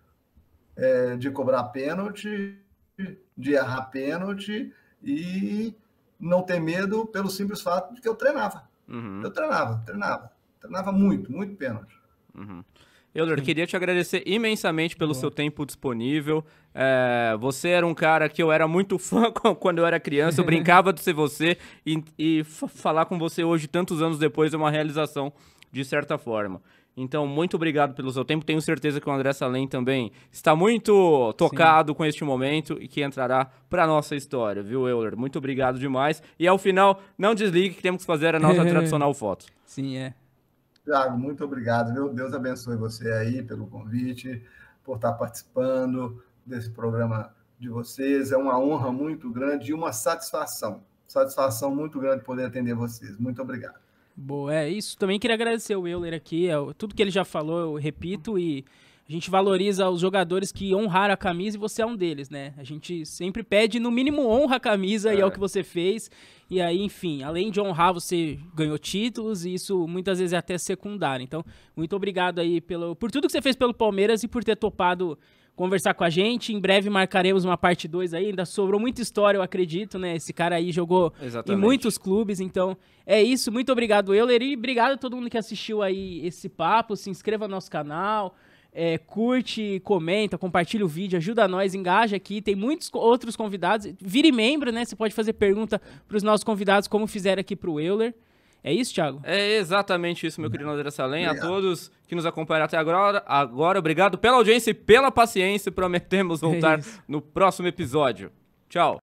de cobrar pênalti, de errar pênalti e não ter medo pelo simples fato de que eu treinava. Uhum. Eu treinava muito, muito pênalti. Uhum. Euler, queria te agradecer imensamente pelo seu tempo disponível. Você era um cara que eu era muito fã quando eu era criança, eu brincava de ser você, e falar com você hoje, tantos anos depois, é uma realização de certa forma. Então, muito obrigado pelo seu tempo. Tenho certeza que o André Salem também está muito tocado com este momento e que entrará para a nossa história, viu, Euler? Muito obrigado demais. E ao final, não desligue que temos que fazer a nossa tradicional foto. Sim, Thiago, muito obrigado, viu? Deus abençoe você aí pelo convite, por estar participando desse programa de vocês. É uma honra muito grande e uma satisfação muito grande poder atender vocês. Muito obrigado. Boa, é isso. Também queria agradecer o Euler aqui. Tudo que ele já falou, eu repito, e a gente valoriza os jogadores que honraram a camisa e você é um deles, né? A gente sempre pede, no mínimo, honra a camisa e é o que você fez. E aí, enfim, além de honrar, você ganhou títulos e isso muitas vezes é até secundário. Então, muito obrigado aí por tudo que você fez pelo Palmeiras e por ter topado conversar com a gente. Em breve marcaremos uma parte 2 aí. Ainda sobrou muita história, eu acredito, né? Esse cara aí jogou em muitos clubes. Então, é isso. Muito obrigado, Euler. E obrigado a todo mundo que assistiu aí esse papo. Se inscreva no nosso canal. Curte, comenta, compartilha o vídeo, ajuda nós, engaja aqui. Tem muitos outros convidados. Vire membro, né? Você pode fazer pergunta para os nossos convidados, como fizeram aqui para o Euler. É isso, Thiago? É exatamente isso, meu querido André Salem. A todos que nos acompanharam até agora, obrigado pela audiência e pela paciência. Prometemos voltar no próximo episódio. Tchau.